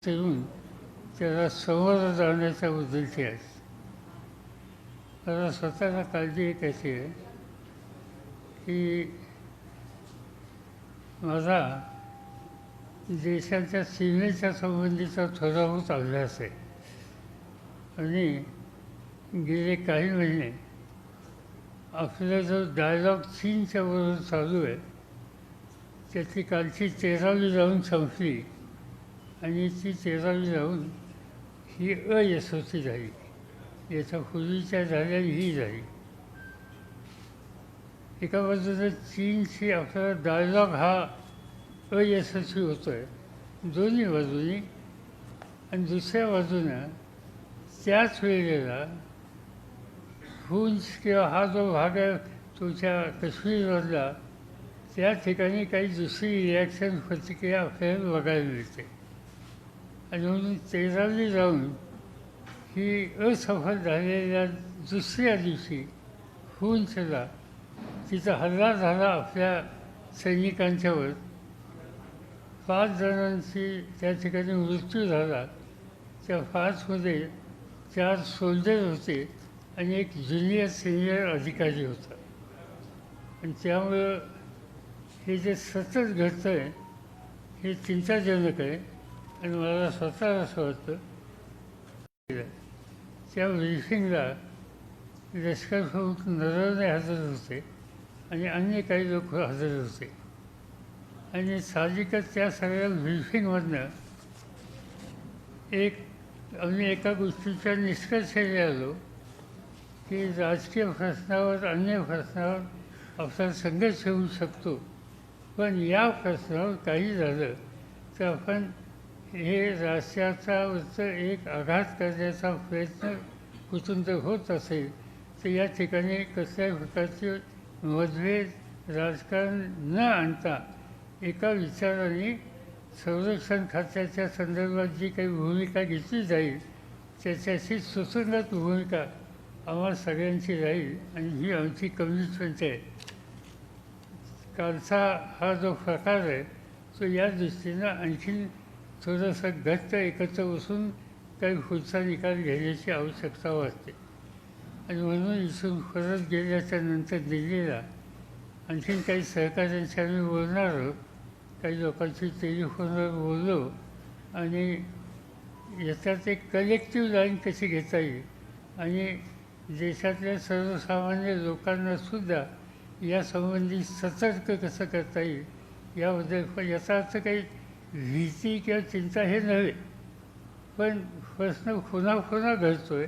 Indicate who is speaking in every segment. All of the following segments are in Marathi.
Speaker 1: येऊन त्याला समोर जाण्याच्या उद्देशी आहे. मला स्वतःला काळजी एक अशी आहे की माझा देशाच्या सीमेच्या संबंधीचा थोडाहूत अभ्यास आहे आणि गेले काही महिने आपला जो डायलॉग चीनच्या बरोबर चालू आहे त्याची कालची 13वी राऊंड संपली आणि ती 13वी राऊंड ही अयशस्वी झाली. याच्या पूर्वीच्या झाल्या ही झाली. एका बाजूला चीनशी आपला डायलॉग हा अयशस्वी होतो आहे दोन्ही बाजूनी, आणि दुसऱ्या बाजूनं त्याच वेळेला पूंछ किंवा हा जो भाग आहे तुमच्या काश्मीरमधला त्या ठिकाणी काही दुसरी रिॲक्शन प्रतिक्रिया आपल्याला बघायला मिळते. आणि म्हणून 13वी राऊंड ही असफल झालेल्या दुसऱ्या दिवशी पूंछला तिचा हल्ला झाला आपल्या सैनिकांच्यावर. 5 जणांची त्या ठिकाणी मृत्यू झाला. त्या 5मध्ये 4 सोल्जर होते आणि एक सिनियर अधिकारी होता. आणि त्यामुळं हे जे सतत घडतं आहे हे चिंताजनक आहे. आणि मला स्वतः असं वाटतं त्या ब्रीफिंगला लष्कर प्रमुख नरवणे हजर होते आणि अन्य काही लोक हजर होते. आणि साहजिकच त्या सगळ्या ब्रीफिंगमधनं आम्ही एका गोष्टीच्या निष्कर्षाने आलो की राजकीय प्रश्नावर अन्य प्रश्नावर आपला संघर्ष होऊ शकतो, पण या प्रश्नावर काही झालं तर आपण हे राष्ट्राचा एक आघात करण्याचा प्रयत्न कुठून जर होत असेल तर या ठिकाणी कसल्याही प्रकारचे मतभेद राजकारण न आणता एका विचाराने संरक्षण खात्याच्या संदर्भात जी काही भूमिका घेतली जाईल त्याच्याशी सुसंगत भूमिका आम्हाला सगळ्यांची राहील आणि ही आमची कमिटमेंट आहे. कालचा हा जो प्रकार आहे तो या दृष्टीनं आणखीन थोडंसं घट्ट एकत्र बसून काही पुढचा निकाल घेण्याची आवश्यकता वाटते. आणि म्हणून इथून परत गेल्याच्या नंतर दिल्लीला आणखीन काही सहकाऱ्यांशी आम्ही बोलणार आहोत. काही लोकांशी टेलिफोनवर बोललो आणि याच्यात एक कलेक्टिव्ह लाईन कशी घेता येईल आणि देशातल्या सर्वसामान्य लोकांनासुद्धा यासंबंधी सतर्क कसं करता येईल याबद्दल. पण याचा अर्थ काही भीती किंवा चिंता हे नव्हे, पण प्रश्न पुन्हा घडतो आहे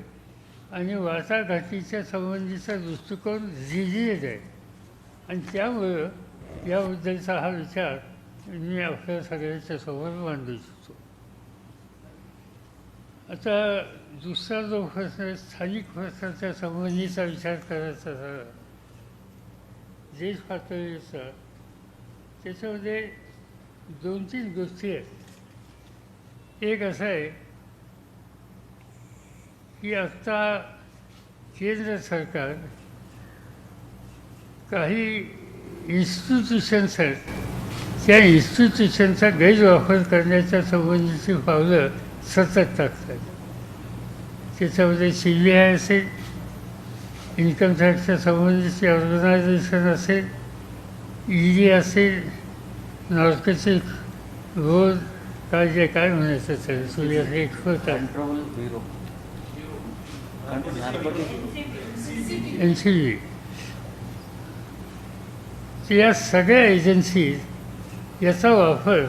Speaker 1: आणि वाटाघाटीच्या संबंधीचा दृष्टिकोन रिजिड आहे. आणि त्यामुळं याबद्दलचा हा विचार मी आपल्या सगळ्यांच्या समोर मांडू इच्छितो. आता दुसरा जो प्रश्न आहे स्थानिक प्रश्नाच्या संबंधीचा विचार करायचा झाला देश पातळीचा, त्याच्यामध्ये 2-3 गोष्टी आहेत. एक असं आहे की आत्ता केंद्र सरकार काही इन्स्टिट्यूशन्स आहेत त्या इन्स्टिट्यूशनचा गैरवापर करण्याच्या संबंधीची पावलं सतत टाकतात. त्याच्यामध्ये CBI असेल, इन्कम टॅक्सच्या संबंधीची ऑर्गनायझेशन असेल, ED असेल, नार्कोटिक रोड काय म्हणायचं सर सूर्याचे एक्सपर्ट आहे NCB. या सगळ्या एजन्सीज याचा वापर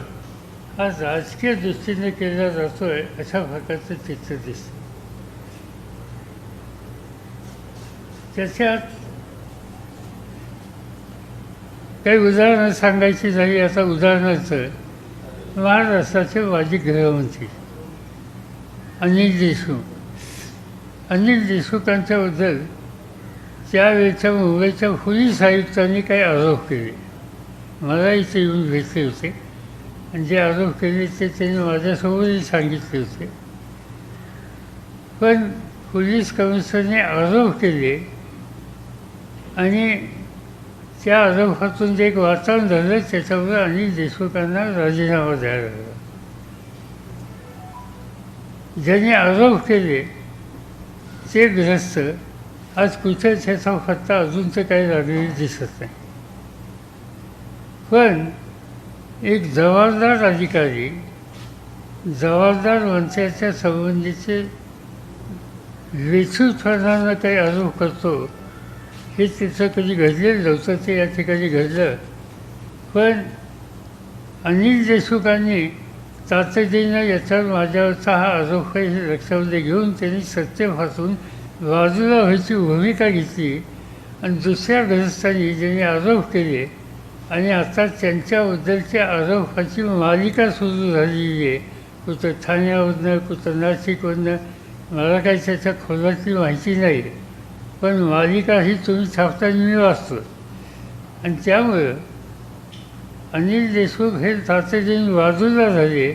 Speaker 1: हा राजकीय दृष्टीने केला जातो आहे अशा प्रकारचं चित्र दिसतं. त्याच्यात काही उदाहरणं सांगायची झाली. आता उदाहरणार्थ महाराष्ट्राचे माजी गृहमंत्री अनिल देशमुखांच्याबद्दल त्यावेळच्या मुंबईच्या पोलीस आयुक्तांनी काही आरोप केले. मला इथे येऊन भेटले होते आणि जे आरोप केले ते त्यांनी माझ्यासमोरही सांगितले होते. पण पोलीस कमिशनरने आरोप केले आणि त्या आरोपातून जे एक वातावरण झालं त्याच्यामुळे अनिल देशमुखांना राजीनामा द्यायला लागला. ज्यांनी आरोप केले ते ग्रस्त आज कुठेच ह्याचा पत्ता अजून तर काही लागलेली दिसत नाही. पण एक जबाबदार अधिकारी जबाबदार मंत्र्याच्या संबंधीचे वेचूपणानं काही आरोप करतो हे तिथं कधी घडलेलं नव्हतं. ते या ठिकाणी घडलं. पण अनिल देशमुखांनी तातडीनं याच्यावर माझ्यावरचा हा आरोप आहे हे लक्षामध्ये घेऊन त्यांनी सत्तेपासून बाजूला व्हायची भूमिका घेतली आणि दुसऱ्या ग्रस्तांनी ज्यांनी आरोप केले आणि आता त्यांच्याबद्दलच्या आरोपाची मालिका सुरू झालेली आहे. कुठं ठाण्यावरनं कुठं नाशिकवरनं मला काही त्याच्या खोलातली माहिती नाही, पण मालिका ही तुम्ही छापताना मी वाचतो. आणि त्यामुळं अनिल देशमुख हे तातडीने बाजूला झाले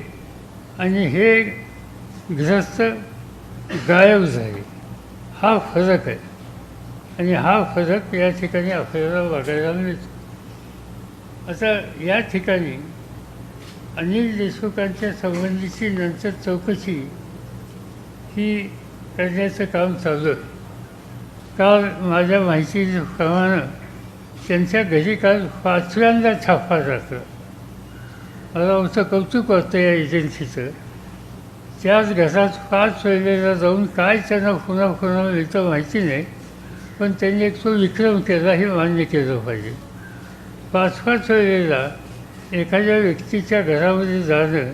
Speaker 1: आणि हे ग्रस्त गायब झाले. हा फरक आहे आणि हा फरक या ठिकाणी आपल्याला बघायला मिळतो. आता या ठिकाणी अनिल देशमुखांच्या संबंधीची नंतर चौकशी ही करण्याचं काम चालू आहे. काल माझ्या माहितीप्रमाणे त्यांच्या घरी काल 5व्यांदा छापा टाकला. मला आमचं कौतुक वाटतं या एजन्सीचं. त्याच घरात 5 वेळेला जाऊन काय त्यांना पुन्हा पुन्हा मिळतं माहिती नाही, पण त्यांनी एक तो विक्रम केला हे मान्य केलं पाहिजे. 5-5 वेळेला एखाद्या व्यक्तीच्या घरामध्ये जाणं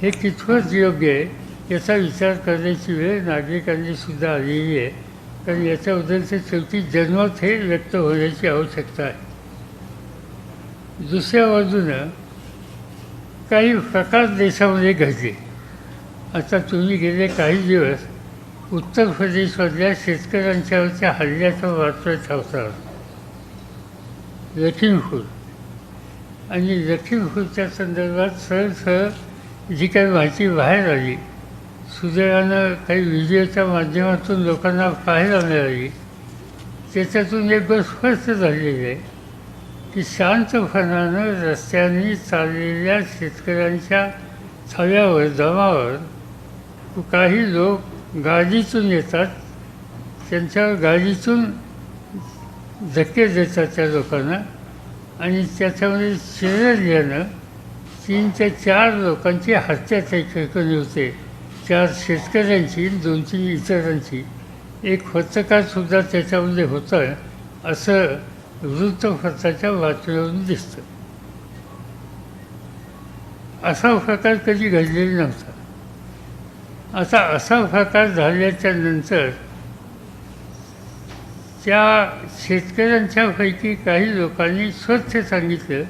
Speaker 1: हे कितपत योग्य आहे याचा विचार करण्याची वेळ नागरिकांनी सुद्धा आलेली आहे. कारण याच्याबद्दलचे शेवटी जन्मत हे व्यक्त होण्याची आवश्यकता आहे. दुसऱ्या बाजूनं काही प्रकार देशामध्ये घडले. आता तुम्ही गेले काही दिवस उत्तर प्रदेशमधल्या शेतकऱ्यांच्यावरच्या हल्ल्याचं बातम्या छापतात. लखीमपूर आणि लखीमपूरच्या संदर्भात सरळ जी काही माहिती बाहेर आली, सुदैवानं काही व्हिडिओच्या माध्यमातून लोकांना पाहायला मिळाली, त्याच्यातून एक गोष्ट स्पष्ट झालेली आहे की शांतपणानं रस्त्याने चाललेल्या शेतकऱ्यांच्या थव्यावर जमावर काही लोक गाडीतून येतात, त्यांच्या गाडीतून धक्के देतात त्या लोकांना आणि त्याच्यामध्ये चिरडल्यानं 3 ते 4 लोकांची हत्या त्या ठिकाणी होते. 4 शेतकऱ्यांची 2-3 इतरांची. एक पत्रकारसुद्धा त्याच्यामध्ये होतं असं वृत्तपत्राच्या बातम्यावरून दिसतं. असा प्रकार कधी घडलेला नव्हता. आता असा प्रकार झाल्याच्या नंतर त्या शेतकऱ्यांच्यापैकी काही लोकांनी स्वच्छ सांगितलं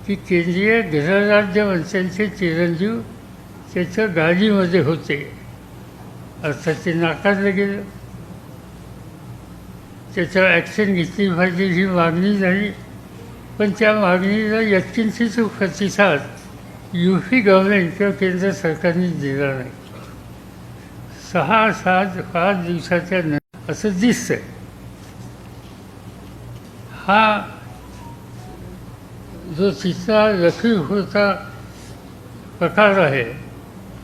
Speaker 1: की केंद्रीय गृहराज्यमंत्र्यांचे चिरंजीव त्याच्या गाडीमध्ये होते. अर्थात ते नाकारलं गेलं. त्याच्यावर ॲक्शन घेतली पाहिजे ही मागणी झाली, पण त्या मागणीला यत्किंचित प्रतिसाद UP गव्हर्नमेंट किंवा केंद्र सरकारने दिला नाही. 6-5 दिवसाच्या नंतर असं दिसतंय हा जो तिसरा लखीमपूरचा प्रकार आहे.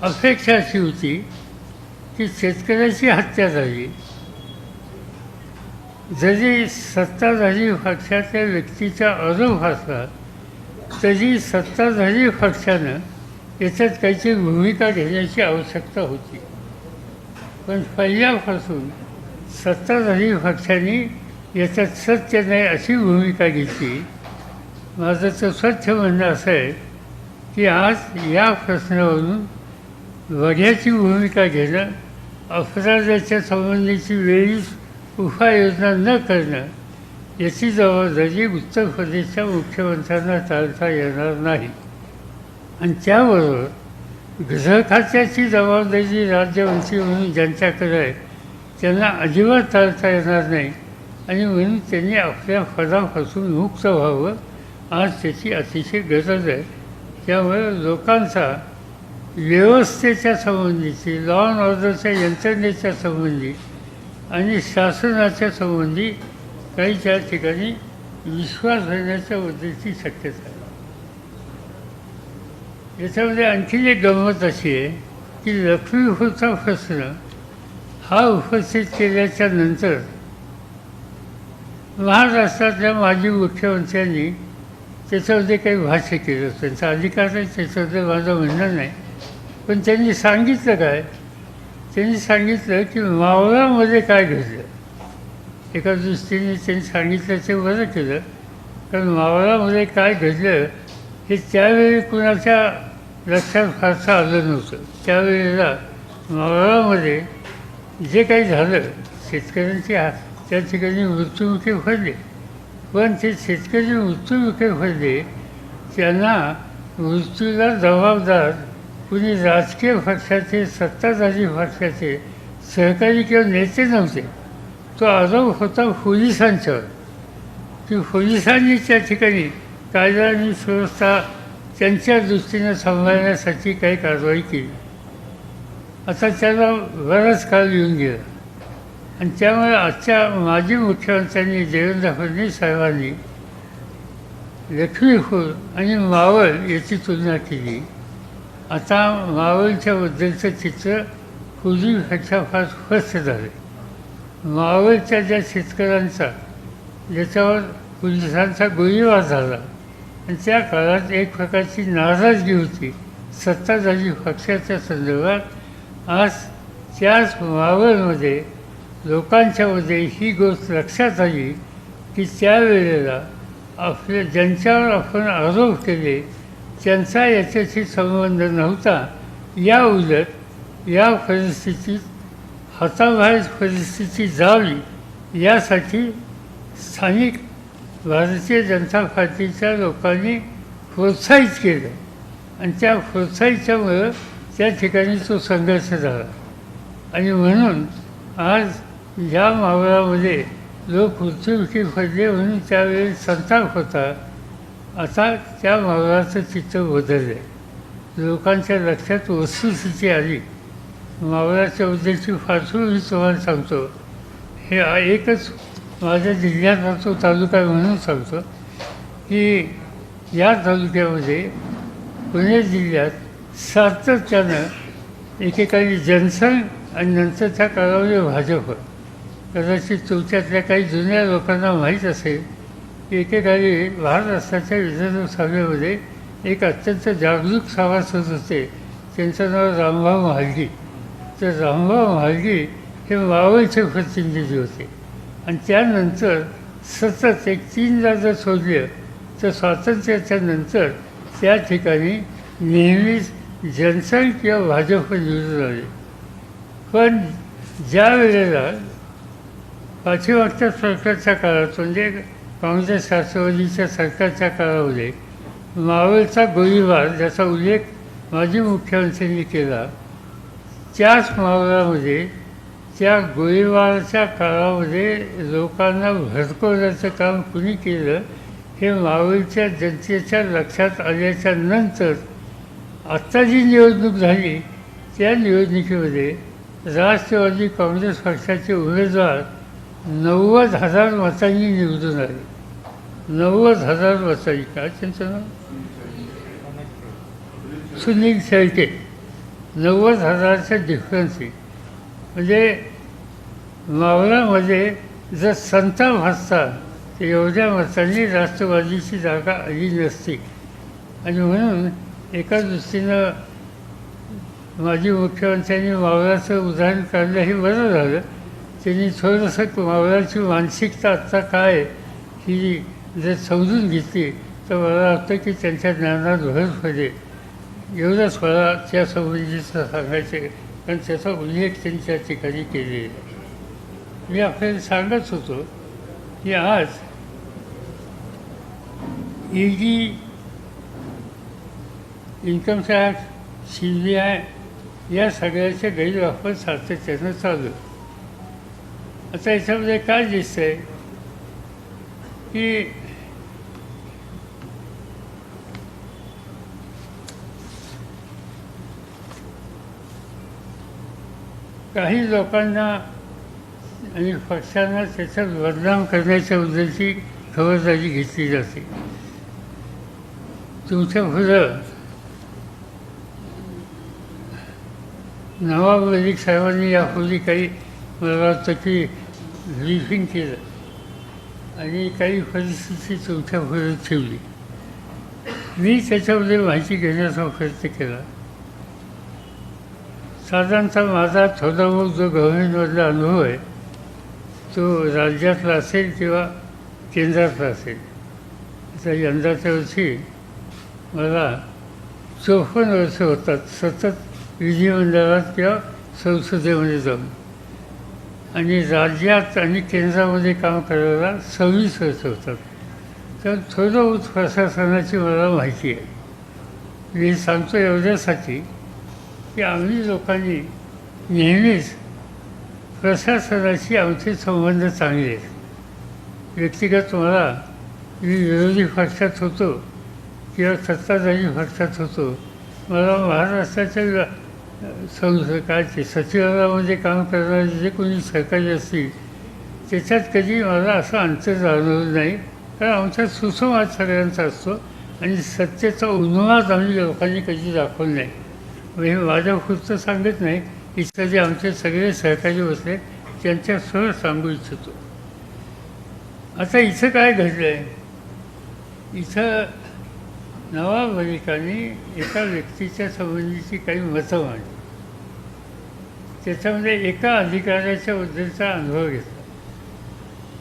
Speaker 1: अपेक्षा अशी होती की शेतकऱ्याची हत्या झाली, जरी सत्ताधारी पक्षाच्या व्यक्तीचा आरोप असला तरी सत्ताधारी पक्षानं याच्यात काहीतरी भूमिका घेण्याची आवश्यकता होती. पण पहिल्यापासून सत्ताधारी पक्षाने याच्यात सत्य नाही अशी भूमिका घेतली. माझं तर स्वच्छ म्हणणं असं आहे की आज या प्रश्नावरून वघ्याची भूमिका घेणं, अपराधाच्या संबंधीची वेळीच उपाययोजना न करणं याची जबाबदारी उत्तर प्रदेशच्या मुख्यमंत्र्यांना टाळता येणार नाही. आणि त्याबरोबर गृह खात्याची जबाबदारी राज्यमंत्री म्हणून ज्यांच्याकडे आहे त्यांना अजिबात टाळता येणार नाही आणि म्हणून त्यांनी आपल्या पदापासून मुक्त व्हावं. आज त्याची अतिशय गरज आहे. त्यामुळे लोकांचा व्यवस्थेच्या संबंधीची, लॉ अँड ऑर्डरच्या यंत्रणेच्या संबंधी आणि शासनाच्या संबंधी काही त्या ठिकाणी विश्वास होण्याच्या बद्दलची शक्यता आहे. याच्यामध्ये आणखी एक गंमत अशी आहे की लक्ष्मीपूरचा प्रश्न हा उपस्थित केल्याच्या नंतर महाराष्ट्रातल्या माजी मुख्यमंत्र्यांनी त्याच्यामध्ये काही भाष्य केलं. त्यांचा अधिकार आहे, त्याच्याबद्दल माझं म्हणणं नाही. पण त्यांनी सांगितलं काय, त्यांनी सांगितलं की मावळामध्ये काय घडलं. एका दृष्टीने त्यांनी सांगितलं ते बरं केलं, कारण मावळामध्ये काय घडलं हे त्यावेळी कुणाच्या लक्षात फारसं आलं नव्हतं. त्यावेळेला मावळामध्ये जे काही झालं, शेतकऱ्यांची त्या ठिकाणी मृत्युमुखी पडले. पण ते शेतकरी मृत्युमुखी पडले त्यांना मृत्यूला जबाबदार कुणी राजकीय पक्षाचे, सत्ताधारी पक्षाचे सहकारी किंवा नेते नव्हते. तो आरोप होता पोलिसांच्यावर की पोलिसांनी त्या ठिकाणी कायदा आणि सुव्यवस्था त्यांच्या दृष्टीनं सांभाळण्यासाठी काही कारवाई केली. आता त्याला बराच काळ येऊन गेला आणि त्यामुळे आजच्या माजी मुख्यमंत्र्यांनी देवेंद्र फडणवीस साहेबांनी लक्ष्मीपूर आणि मावळ याची तुलना केली. आता मावळच्याबद्दलचं चित्र पूर्वीपेक्षा फार स्पष्ट झालं. मावळच्या ज्या शेतकऱ्यांचा ज्याच्यावर पोलिसांचा गोळीबार झाला आणि त्या काळात एक प्रकारची नाराजगी होती सत्ताधारी पक्षाच्या संदर्भात. आज त्याच मावळमध्ये लोकांच्यामध्ये ही गोष्ट लक्षात आली की त्यावेळेला ज्यांच्यावर आपण आरोप केले त्यांचा याच्याशी संबंध नव्हता. या उलट या परिस्थितीत हाताबाहेर परिस्थिती जावी यासाठी स्थानिक भारतीय जनता पार्टीच्या लोकांनी प्रोत्साहित केलं आणि त्या प्रोत्साहितामुळं त्या ठिकाणी तो संघर्ष झाला. आणि म्हणून आज या मावळामध्ये लोक मृत्युमुखी पडले म्हणून त्यावेळी संताप होता. आता त्या मावळाचं चित्र बदललं आहे. लोकांच्या लक्षात वस्तुस्थिती आली. मावळाच्या बद्दलची फारसून मी तुम्हाला सांगतो. हे एकच माझ्या जिल्ह्याचा तो तालुका म्हणून सांगतो की या तालुक्यामध्ये पुणे जिल्ह्यात सातत्यानं एकेकाळी जनसंघ आणि नंतरच्या काळामध्ये भाजप. कदाचित तुमच्यातल्या काही जुन्या लोकांना माहीत असेल की एकेकाळी महाराष्ट्राच्या विधानसभेमध्ये एक अत्यंत जागरूक सभासद होते. त्यांचं नाव रामभाऊ म्हाळगी. तर रामभाऊ म्हाळगी हे मावळचे प्रतिनिधी होते आणि त्यानंतर सतत एक 3दा जर सोडलं तर स्वातंत्र्याच्या नंतर त्या ठिकाणी नेहमीच जनसंघ किंवा भाजप निवडून आले. पण ज्या वेळेला पाठीमागच्या सरकारच्या काळात म्हणजे काँग्रेस राष्ट्रवादीच्या सरकारच्या काळामध्ये मावळचा गोळीबार ज्याचा उल्लेख माजी मुख्यमंत्र्यांनी केला, त्याच मावळामध्ये त्या गोळीबाराच्या काळामध्ये लोकांना भडकवण्याचं काम कुणी केलं हे मावळच्या जनतेच्या लक्षात आल्याच्या नंतर आत्ता जी निवडणूक झाली त्या निवडणुकीमध्ये राष्ट्रवादी काँग्रेस पक्षाचे उमेदवार 90,000 मतांनी निवडून आले. 90,000 मतांनी. काय त्यांचं नाव? सुनील शेळके. 90,000च्या डिफरन्सनी. म्हणजे मावळामध्ये जर संताप असता तर एवढ्या मतांनी राष्ट्रवादीची जागा आली नसती. आणि म्हणून एका दृष्टीनं माजी मुख्यमंत्र्यांनी मावळाचं उदाहरण काढलं हे बरं झालं. त्यांनी थोडंसं मावळाची मानसिकता आत्ता काय ही जर समजून घेतली तर मला वाटतं की त्यांच्या ज्ञानात भर पडेल. एवढंच मला त्या संबंधीचं सांगायचं आहे, कारण त्याचा उल्लेख त्यांनी त्या ठिकाणी केलेला आहे. मी आपल्याला सांगत होतो की आज ED, इन्कम टॅक्स, CBI या सगळ्याचे गैरवापर सातत्यानं चालू. आता याच्यामध्ये काय दिसतं आहे की काही लोकांना आणि पक्षांना त्याच्यात बदनाम करण्याच्या बद्दलची खबरदारी घेतली जाते. तुमच्या पुढं नवाब मलिक साहेबांनी यापूर्वी काही मला वाटतं की ब्रीफिंग केलं आणि काही परिस्थिती तुमच्यापुढे ठेवली. मी त्याच्यामध्ये माहिती घेण्याचा प्रयत्न केला. साधारणतः माझा थोडा बहुत जो गव्हर्नमेंटमधला अनुभव आहे तो राज्यातला असेल किंवा केंद्रातला असेल. आता यंदाच्या वर्षी मला 54 वर्ष होतात सतत विधिमंडळात किंवा संसदेमध्ये जाऊन, आणि राज्यात आणि केंद्रामध्ये काम करायला 26 वर्ष होतात. तर थोडं बहुत प्रशासनाची मला माहिती आहे. मी सांगतो एवढ्यासाठी की आम्ही लोकांनी नेहमीच प्रशासनाशी आमचे संबंध चांगले आहेत. व्यक्तिगत मला मी विरोधी पक्षात होतो किंवा सत्ताधारी पक्षात होतो, मला महाराष्ट्राच्या काय ते सचिवालयामध्ये काम करणारे जे कोणी सहकारी असतील त्याच्यात कधी मला असं अंतर जाणवलं नाही. कारण आमचा सुसंवाद सगळ्यांचा असतो आणि सत्तेचा उन्माद आम्ही लोकांनी कधी दाखवला नाही. म्हणजे माझ्या पुढचं सांगत नाही, इथं जे आमचे सगळे सहकारी बसले त्यांच्यासह सांगू इच्छितो. आता इथं काय घडलं आहे, इथं नवाब मलिकांनी एका व्यक्तीच्या संबंधीची काही मतं मांडली. त्याच्यामध्ये एका अधिकाऱ्याच्या बद्दलचा अनुभव घेतला.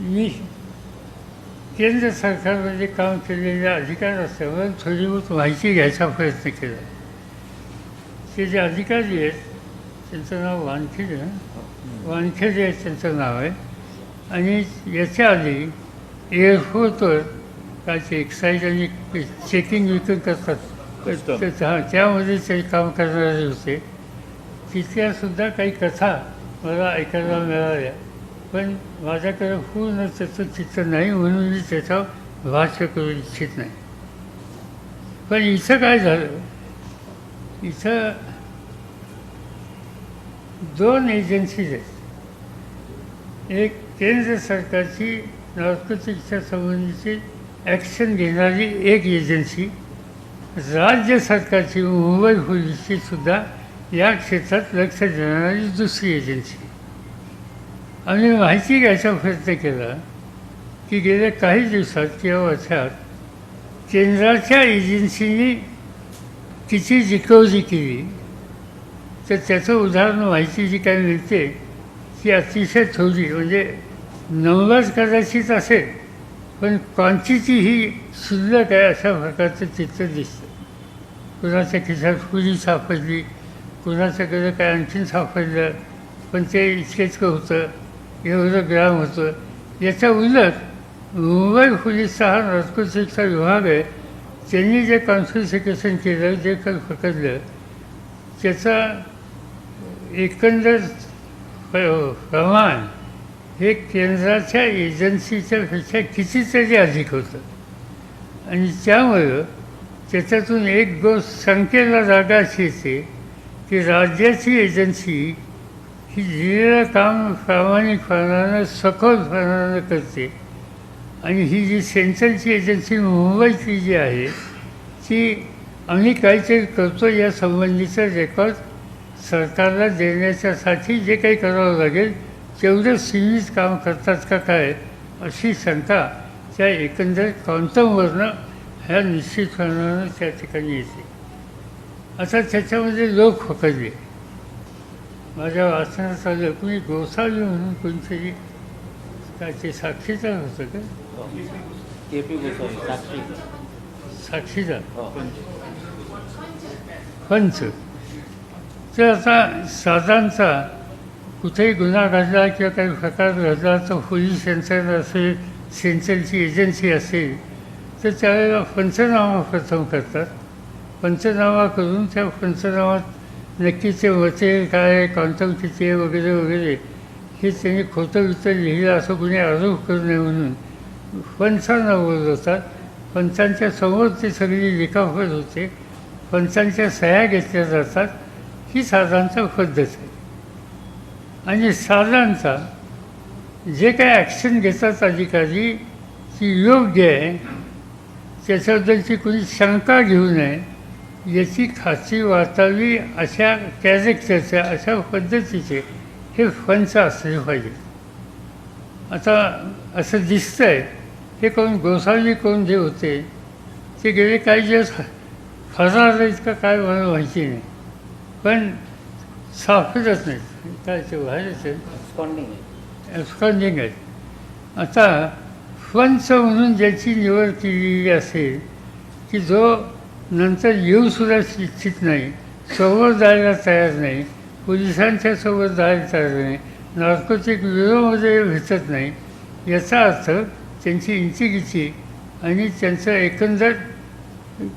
Speaker 1: मी केंद्र सरकारमध्ये काम केलेल्या अधिकारी असल्यामुळे थोडी बहुत माहिती घ्यायचा प्रयत्न केला. ते जे अधिकारी आहेत त्यांचं नाव वानखेडे आहे त्यांचं नाव आहे. आणि याच्या आधी एअरपोर्टवर काय ते एक्साईज आणि चेकिंग विकून करतात हां, त्यामध्ये ते काम करणारे होते. तिथल्यासुद्धा काही कथा मला ऐकायला मिळाल्या, पण माझ्याकडे पूर्ण त्याचं चित्र नाही म्हणून मी त्याच्यावर भाष्य करू इच्छित नाही. पण इथं काय झालं, इथं 2 एजन्सीज आहेत. एक केंद्र सरकारची नार्कोटिक्सच्या संबंधीची ॲक्शन घेणारी एक एजन्सी, राज्य सरकारची मुंबई पोलीसची सुद्धा या क्षेत्रात लक्ष देणारी दुसरी एजन्सी. आम्ही माहिती घ्यायचा प्रयत्न केला की गेल्या काही दिवसात किंवा वर्षात केंद्राच्या एजन्सीनी किती जिकवजी केली. तर त्याचं उदाहरण माहिती जी काही मिळते ती अतिशय थोडी, म्हणजे नंबर्स कदाचित असेल पण क्वांटिटी ही शिल्लक आहे अशा प्रकारचं चित्र दिसतं. कुणाच्या खिशात पुरी सापडली, कुणाच्याकडे काय आणखीन सापडलं, पण ते इतकेच होतं, एवढं ग्राम होतं. याच्या उलट मुंबई पोलीसचा हा नार्कोटिक्सचा विभाग आहे, त्यांनी जे कॉन्फिस्केशन केलं, जे काही पकडलं त्याचा एकंदर प्रमाण हे केंद्राच्या एजन्सीच्या पेक्षा कितीतरी अधिक होतं. आणि त्यामुळं त्याच्यातून एक गोष्ट संख्येला जागा अशी येते की राज्याची एजन्सी ही दिलेलं काम प्रामाणिकपणानं सखोलपणानं करते, आणि ही जी सेंट्रलची एजन्सी मुंबईची जी आहे ती आम्ही काहीतरी करतो या संबंधीचं रेकॉर्ड सरकारला देण्याच्यासाठी जे काही करावं लागेल तेवढं सीमित काम करतात का काय, अशी शंका त्या एकंदर क्वांटमवरनं ह्या निश्चितपणानं त्या ठिकाणी येते. आता त्याच्यामध्ये लोक पकडले. माझ्या वाचनात आलं कुणी गोसावी म्हणून कोणतरी काय ते साक्षीदार होतं का,
Speaker 2: KP गोसावी
Speaker 1: साक्षीदार पंच. तर आता साधारणतः कुठेही गुन्हा घडला किंवा काही प्रकार घडला तर पोलीस यंत्रणा असेल, सेंट्रलची एजन्सी असेल, तर त्यावेळेला पंचनामा प्रथम करतात. पंचनामा करून त्या पंचनामात नक्कीचे मते काय, क्वांटम किती आहे वगैरे वगैरे हे त्यांनी खोटं वितर लिहिलं असं कुणी आरोप करू नये म्हणून पंचांना बोलवतात. पंचांच्या समोर ती सगळी लिखापत होते, पंचांच्या सह्या घेतल्या जातात. ही साधारणतः पद्धत आहे. आणि साधारणतः जे काही ॲक्शन घेतात अधिकारी ती योग्य आहे, त्याच्याबद्दलची कोणी शंका घेऊ नये याची खात्री वाटावी अशा कॅरेक्टरच्या अशा पद्धतीचे हे फंच असले पाहिजे. आता असं दिसतंय हे कोण गोसावी कोण जे होते ते गेले काही दिवस फरार आहेत का काय मला माहिती नाही, पण सापडत नाहीत, काय ते बाहेरच एब्स्कॉन्डिंग आहेत. आता फंच म्हणून ज्याची निवड केलेली असेल की जो नंतर येऊसुद्धा इच्छित नाही, समोर जायला तयार नाही, पोलिसांच्या सोबत जायला तयार नाही, नार्कोटिक ब्युरोमध्ये भेटत नाही, याचा अर्थ त्यांची इंटिग्रिटी आणि त्यांचं एकंदर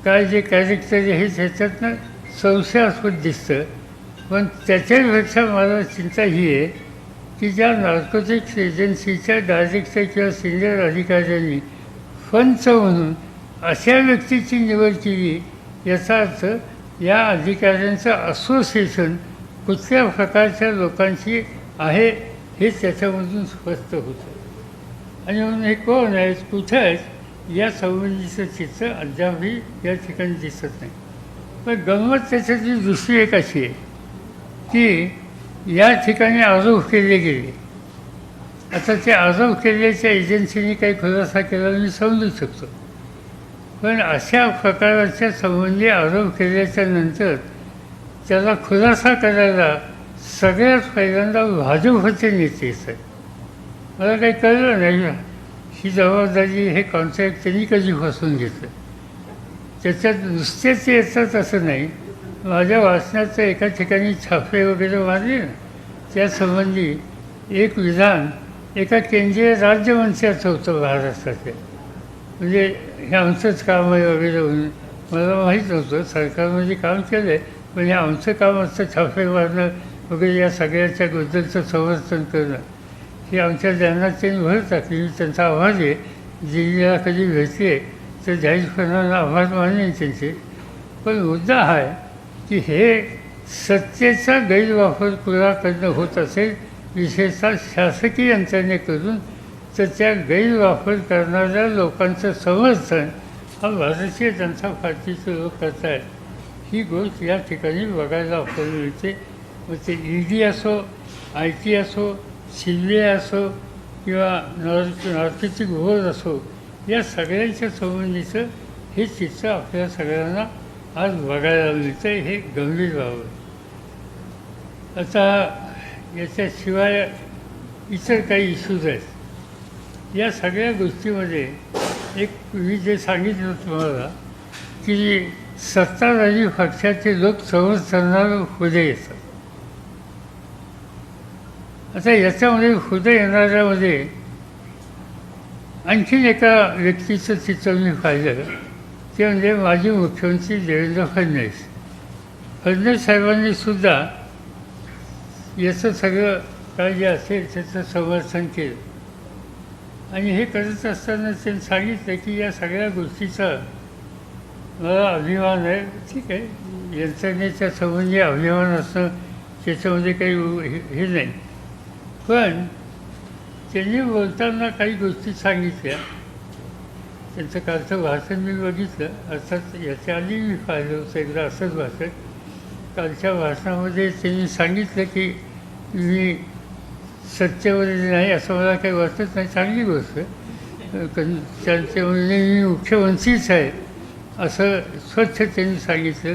Speaker 1: काय जे कॅरेक्टर हे त्याच्यातनं संशयास्पद दिसतं. पण त्याच्यापेक्षा मला चिंता ही आहे की ज्या नार्कोटिक्स एजन्सीच्या डायरेक्टर किंवा सिनियर अधिकाऱ्यांनी फंच म्हणून अशा व्यक्तीची निवड केली, याचा अर्थ या अधिकाऱ्यांचं असोसिएशन कुठल्या प्रकारच्या लोकांशी आहे हे त्याच्यामधून स्पष्ट होतं. आणि म्हणून हे कोण आहेत, कुठं आहेत, या संबंधीचं चित्र अद्यापही या ठिकाणी दिसत नाही. पण गंमत त्याच्यातली दुसरी एक अशी आहे की या ठिकाणी आरोप केले गेले. आता ते आरोप केलेल्या एजन्सीने काही खुलासा केला मी समजू शकतो, पण अशा प्रकारच्या संबंधी आरोप केल्याच्या नंतर त्याला खुलासा करायला सगळ्यात पहिल्यांदा भाजपचे नेते आहेत. मला काही कळलं नाही ही जबाबदारी हे कॉन्ट्रॅक्ट त्यांनी कधी फसवून घेतलं. त्याच्यात नुसतेच येतात असं नाही. माझ्या वाचनाचं एका ठिकाणी छापे वगैरे मारले ना, त्यासंबंधी एक विधान एका केंद्रीय राज्यमंत्र्याचं होतं महाराष्ट्राचे. म्हणजे हे आमचंच काम आहे वगैरे म्हणून मला माहीत नव्हतं. सरकारमध्ये काम केलं आहे, पण हे आमचं काम असतं छापे मारणं वगैरे या सगळ्याच्या बद्दलचं समर्थन करणं. ही आमच्या ज्ञानात त्यांनी भर टाकली. मी त्यांचा आभार आहे. दिल्लीला कधी भेटले तर जाहीरपणानं आभार मानेन त्यांचे. पण मुद्दा हा आहे की हे सत्तेचा गैरवापर कुणाकडनं होत असेल, विशेषतः शासकीय यंत्रणेकडून, तर त्या गैरवापर करणाऱ्या लोकांचं समर्थन हा भारतीय जनता पार्टीचे लोक करत आहेत. ही गोष्ट या ठिकाणी बघायला आपल्याला मिळते. मग ते ईडी असो, आय टी असो, सीबीआय असो किंवा नार्कोटिक बोर्ड असो, या सगळ्यांच्या संबंधीचं हे चित्र आपल्या सगळ्यांना आज बघायला मिळतं. हे गंभीर बाब आहे. आता याच्याशिवाय इतर काही इश्यूज आहेत. या सगळ्या गोष्टीमध्ये एक मी जे सांगितलं तुम्हाला की सत्ताधारी पक्षाचे लोक समर्थनाला पुढे येतात. आता याच्यामध्ये पुढे येणाऱ्यामध्ये आणखीन एका व्यक्तीचं चित्र मी पाहिलं, ते म्हणजे माजी मुख्यमंत्री देवेंद्र फडणवीस. फडणवीस साहेबांनीसुद्धा याचं सगळं काय जे असेल त्याचं समर्थन केलं. आणि हे करत असताना त्यांनी सांगितलं की या सगळ्या गोष्टीचा मला अभिमान आहे. ठीक आहे, यंत्रणेच्या संबंधी अभिमान असणं त्याच्यामध्ये काही हे नाही. पण त्यांनी बोलताना काही गोष्टी सांगितल्या. त्यांचं कालचं भाषण मी बघितलं, अर्थात याच्या आधी मी पाहिलं होतं एकदा असंच भाषण. कालच्या भाषणामध्ये त्यांनी सांगितलं की मी सत्तेमध्ये नाही असं मला काही वाटत नाही. चांगली गोष्ट त्यांचे म्हणजे मी मुख्यमंत्रीच आहे असं स्वच्छ त्यांनी सांगितलं.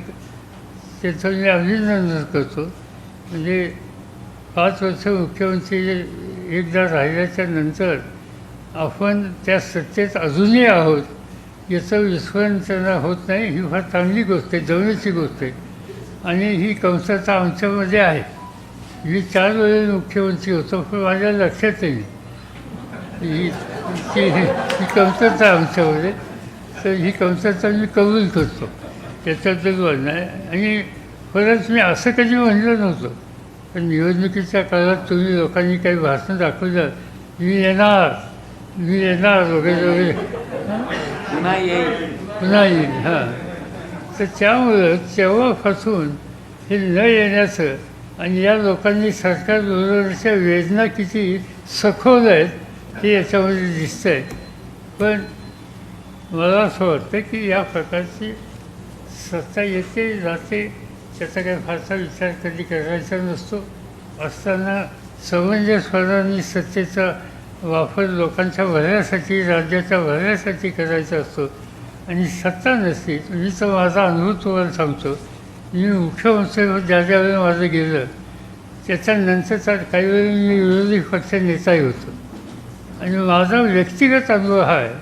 Speaker 1: त्याचं मी अभिनंदन करतो. म्हणजे 5 वर्ष मुख्यमंत्री एकदा राहिल्याच्या नंतर आपण त्या सत्तेत अजूनही आहोत याचं विस्मरण त्यांना होत नाही. ही फार चांगली गोष्ट आहे, जवळची गोष्ट आहे. आणि ही कमतरता आमच्यामध्ये आहे. मी 4 वेळेस मुख्यमंत्री होतो, पण माझ्या लक्षात नाही ही कमतरता आमच्यामध्ये. तर ही कमतरता मी कबूल करतो, त्याच्याबद्दल बोलणं आहे. आणि परत मी असं कधी म्हणलं नव्हतं, पण निवडणुकीच्या काळात तुम्ही लोकांनी काही भाषण दाखवलं, मी येणार वगैरे वगैरे, पुन्हा येईल. हां, तर त्यामुळं तेव्हापासून हे न येण्याचं आणि या लोकांनी सरकारबरोबरच्या वेदना किती सखोल आहेत हे याच्यामध्ये दिसतं आहे. पण मला असं वाटतं की या प्रकारची सत्ता येते जाते त्याचा काही फारसा विचार कधी करायचा नसतो. असताना समंजसपणाने सत्तेचा वापर लोकांच्या भल्यासाठी राज्याच्या भल्यासाठी करायचा असतो. आणि सत्ता नसते. मी तर माझा अनुभव तुम्हाला सांगतो. मी मुख्यमंत्री ज्या माझं गेलं त्याच्यानंतरचा काही वेळ मी विरोधी पक्ष नेताही होतो. आणि माझा व्यक्तिगत अनुभव हा आहे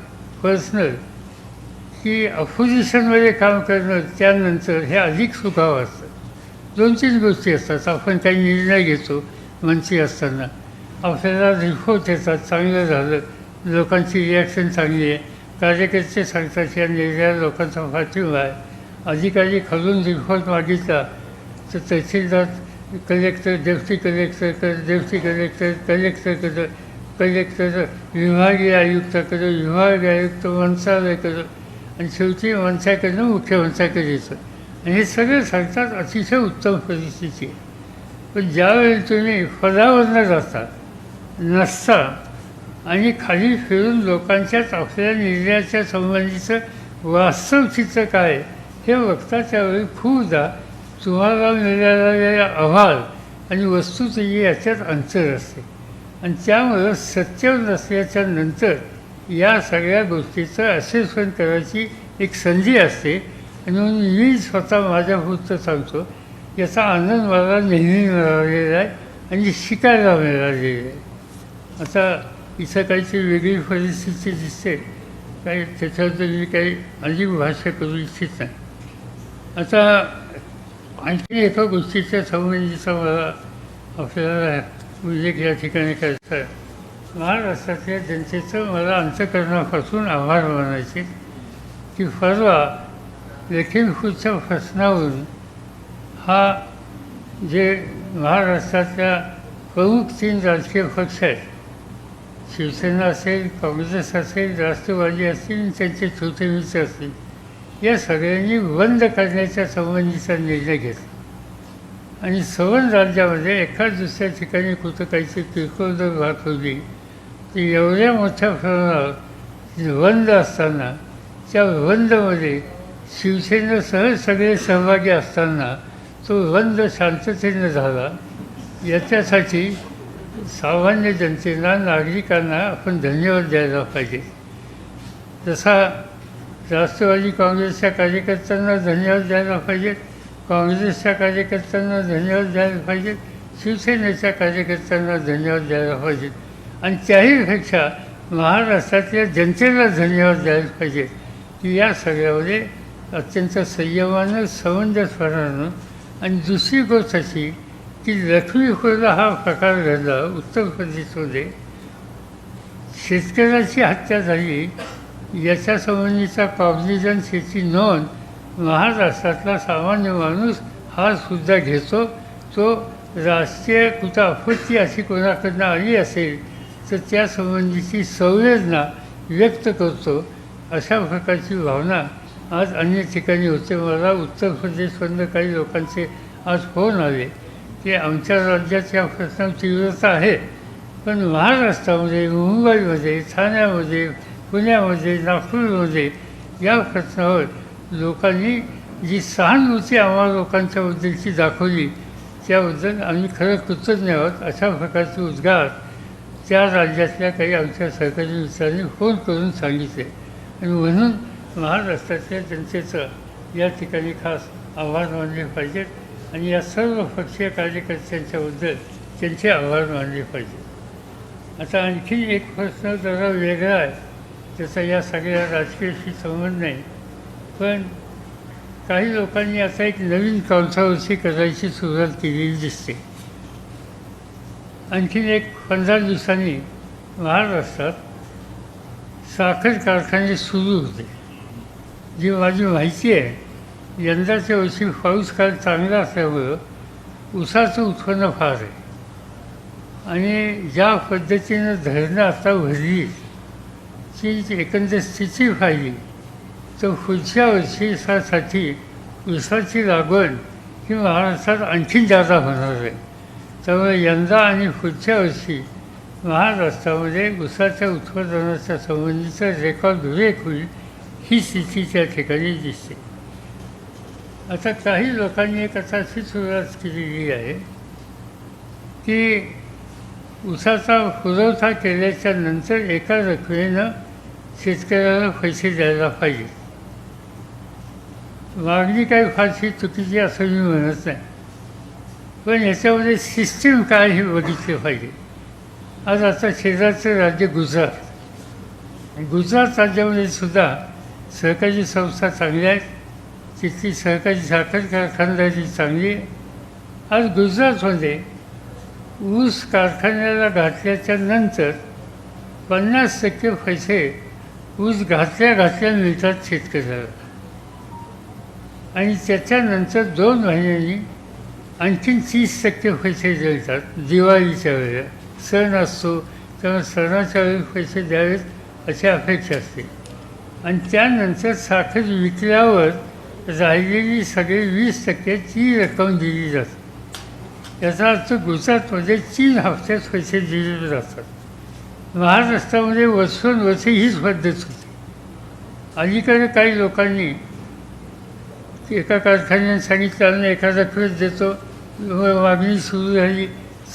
Speaker 1: पर्सनल की अपोजिशनमध्ये काम करणं त्यानंतर हे अधिक सुखावं असतं. 2-3 गोष्टी असतात. आपण काही निर्णय घेतो मंत्री असताना, आपल्याला रिपोर्ट येतात, चांगलं झालं, लोकांची रिॲक्शन चांगली आहे, कार्यकर्ते सांगतात या निर्णयाला लोकांचा पाठिंबा आहे. अधिकारी खालून रिपोर्ट मागितला तर तहसीलदार कलेक्टर, डेप्टी कलेक्टरकडं, कलेक्टर विभागीय आयुक्ताकडं, विभागीय आयुक्त मंत्रालयाकडं आणि शेवटी मंत्र्याकडनं मुख्यमंत्र्याकडे येतं. आणि हे सगळं सांगतात अतिशय उत्तम परिस्थिती आहे. पण ज्यावेळी तुम्ही पदावरनं जाता नसता आणि खाली फिरून लोकांच्याच आपल्या निर्णयाच्या संबंधीचं वास्तव चित्र काय हे बघता त्यावेळी खूपदा तुम्हाला मिळालेला अहवाल आणि वस्तुस्थिती याच्यात अंतर असते. आणि त्यामुळं सत्य नसल्याच्या नंतर या सगळ्या गोष्टीचं असेसमेंट करायची एक संधी असते. आणि म्हणून मी स्वतः माझ्या पुढचं सांगतो याचा आनंद मला नेहमी मिळालेला आहे आणि शिकायला मिळालेलं आहे. आता इथं काहीतरी वेगळी परिस्थिती दिसते काही, त्याच्याबद्दल मी काही अधिक भाष्य करू इच्छित नाही. आता आणखी एका गोष्टीच्या संबंधीचा मला आपल्याला उल्लेख या ठिकाणी करायचा आहे. महाराष्ट्रातल्या जनतेचं मला अंतःकरणापासून आभार मानायचे की परवा लखीमपूरच्या प्रश्नावरून हा जे महाराष्ट्रातल्या प्रमुख 3 राजकीय पक्ष आहेत, शिवसेना असेल, काँग्रेस असेल, राष्ट्रवादी असतील आणि त्यांचे छोटे मित्र असतील, या सगळ्यांनी बंद करण्याच्या संबंधीचा निर्णय घेतला. आणि सवन राज्यामध्ये एखाद दुसऱ्या ठिकाणी कुठं काहीतरी किरकोळ जर दाखवली तर एवढ्या मोठ्या प्रमाणावर बंद असताना त्या बंदमध्ये शिवसेनेसह सगळे सहभागी असताना तो बंद शांततेनं झाला. याच्यासाठी सामान्य जनतेला, नागरिकांना आपण धन्यवाद द्यायला पाहिजे. जसा राष्ट्रवादी काँग्रेसच्या कार्यकर्त्यांना धन्यवाद द्यायला पाहिजेत, काँग्रेसच्या कार्यकर्त्यांना धन्यवाद द्यायला पाहिजेत, शिवसेनेच्या कार्यकर्त्यांना धन्यवाद द्यायला पाहिजेत आणि त्याहीपेक्षा महाराष्ट्रातल्या जनतेला धन्यवाद द्यायला पाहिजे की या सगळ्यामध्ये अत्यंत संयमानं, समंजसपणानं. आणि दुसरी गोष्ट अशी की लखीमपूरला हा प्रकार घडला उत्तर प्रदेशमध्ये, शेतकऱ्याची हत्या झाली याच्या संबंधीचा कॉग्निझन्स याची नोंद महाराष्ट्रातला सामान्य माणूस हा सुद्धा घेतो. तो राष्ट्रीय कुठं आपत्ती अशी कोणाकडनं आली असेल तर त्या संबंधीची संवेदना व्यक्त करतो. अशा प्रकारची भावना आज अन्य ठिकाणी होते. मला उत्तर प्रदेशमधनं काही लोकांचे आज फोन आले की आमच्या राज्यात या प्रश्नावर तीव्रता आहे, पण महाराष्ट्रामध्ये, मुंबईमध्ये, ठाण्यामध्ये, पुण्यामध्ये, नागपूरमध्ये या प्रश्नावर लोकांनी जी सहानुभूती आम्हाला लोकांच्याबद्दलची दाखवली त्याबद्दल आम्ही खरं कृतज्ञ आहोत. अशा प्रकारचे उद्गार त्या राज्यातल्या काही आमच्या सहकारी मित्रांनी फोन करून सांगितले. आणि म्हणून महाराष्ट्रातल्या जनतेचं या ठिकाणी खास आभार मानले पाहिजेत आणि या सर्व पक्षीय कार्यकर्त्यांच्याबद्दल त्यांचे आभार मानले पाहिजेत. आता आणखी एक प्रश्न जरा वेगळा आहे, त्याचा या सगळ्या राजकीयाशी संबंध नाही, पण काही लोकांनी आता एक नवीन कॉन्ट्रोवर्सी करायची सुरुवात केलेली दिसते. आणखीन एक 15 दिवसांनी महाराष्ट्रात साखर कारखाने सुरू होते. जी माझी माहिती आहे यंदाच्या वर्षी पाऊस काळ चांगला असल्यामुळं ऊसाचं उत्पन्न फार आहे आणि ज्या पद्धतीनं धरणं आता भरली ती एकंदर स्थिती पाहिली तर पुढच्या वर्षीसाठी ऊसाची लागवड ही महाराष्ट्रात आणखीन जादा होणार आहे. त्यामुळे यंदा आणि पुढच्या वर्षी महाराष्ट्रामध्ये ऊसाच्या उत्पादनाच्या संबंधीचा रेकॉर्ड ब्रेक होईल ही स्थिती त्या ठिकाणी दिसते. आता काही लोकांनी एक आता अशी सुरुवात केलेली आहे की ऊसाचा पुरवठा केल्याच्या नंतर एका रकमेनं शेतकऱ्याला पैसे द्यायला पाहिजे. मागणी काही फारशी चुकीची असं मी म्हणत नाही, पण याच्यामध्ये सिस्टीम काय हे बघितले पाहिजे. आज आता शेजारचं राज्य गुजरात राज्यामध्ये सुद्धा सहकारी संस्था चांगल्या आहेत, तिथली सहकारी साखर कारखानदारी चांगली आहे. आज गुजरातमध्ये ऊस कारखान्याला घातल्याच्या नंतर 50% पैसे ऊस घातल्या मिळतात शेतकऱ्याला, आणि त्याच्यानंतर 2 महिन्यांनी आणखीन 30% पैसे मिळतात. दिवाळीच्या वेळेला सण असतो तेव्हा सणाच्या वेळी पैसे द्यावेत अशी अपेक्षा असते, आणि त्यानंतर साखर विकल्यावर राहिलेली सगळे 20% ची रक्कम दिली जाते. याचा अर्थ गुजरातमध्ये 3 हप्त्यात पैसे दिले जातात. महाराष्ट्रामध्ये वर्षोनवर्षे हीच पद्धत होती. अलीकडे काही लोकांनी एका कारखान्याने सांगितलं आम्ही एका रकमेत देतो, मागणी सुरू झाली,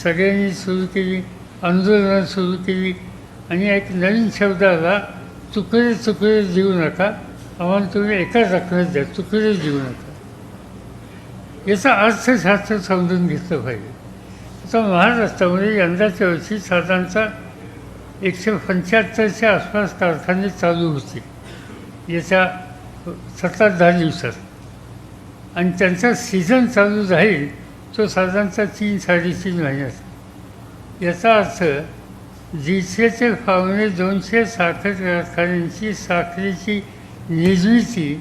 Speaker 1: सगळ्यांनी सुरू केली, आंदोलनं सुरू केली, आणि एक नवीन शब्द आला, तुकडे देऊ नका, आम्हाला तुम्ही एका रकमेत द्या, तुकडे देऊ नका. याचा अर्थशास्त्र समजून घेतलं पाहिजे. आता महाराष्ट्रामध्ये यंदाच्या वर्षी साधारणतः 175च्या आसपास कारखाने चालू होते याच्या 7-10 दिवसात, आणि त्यांचा सीझन चालू राहील तो साधारणतः 3-3.5 महिन्यात. याचा अर्थ जिथे पावणे 200 साखर कारखान्यांची साखरेची निर्मिती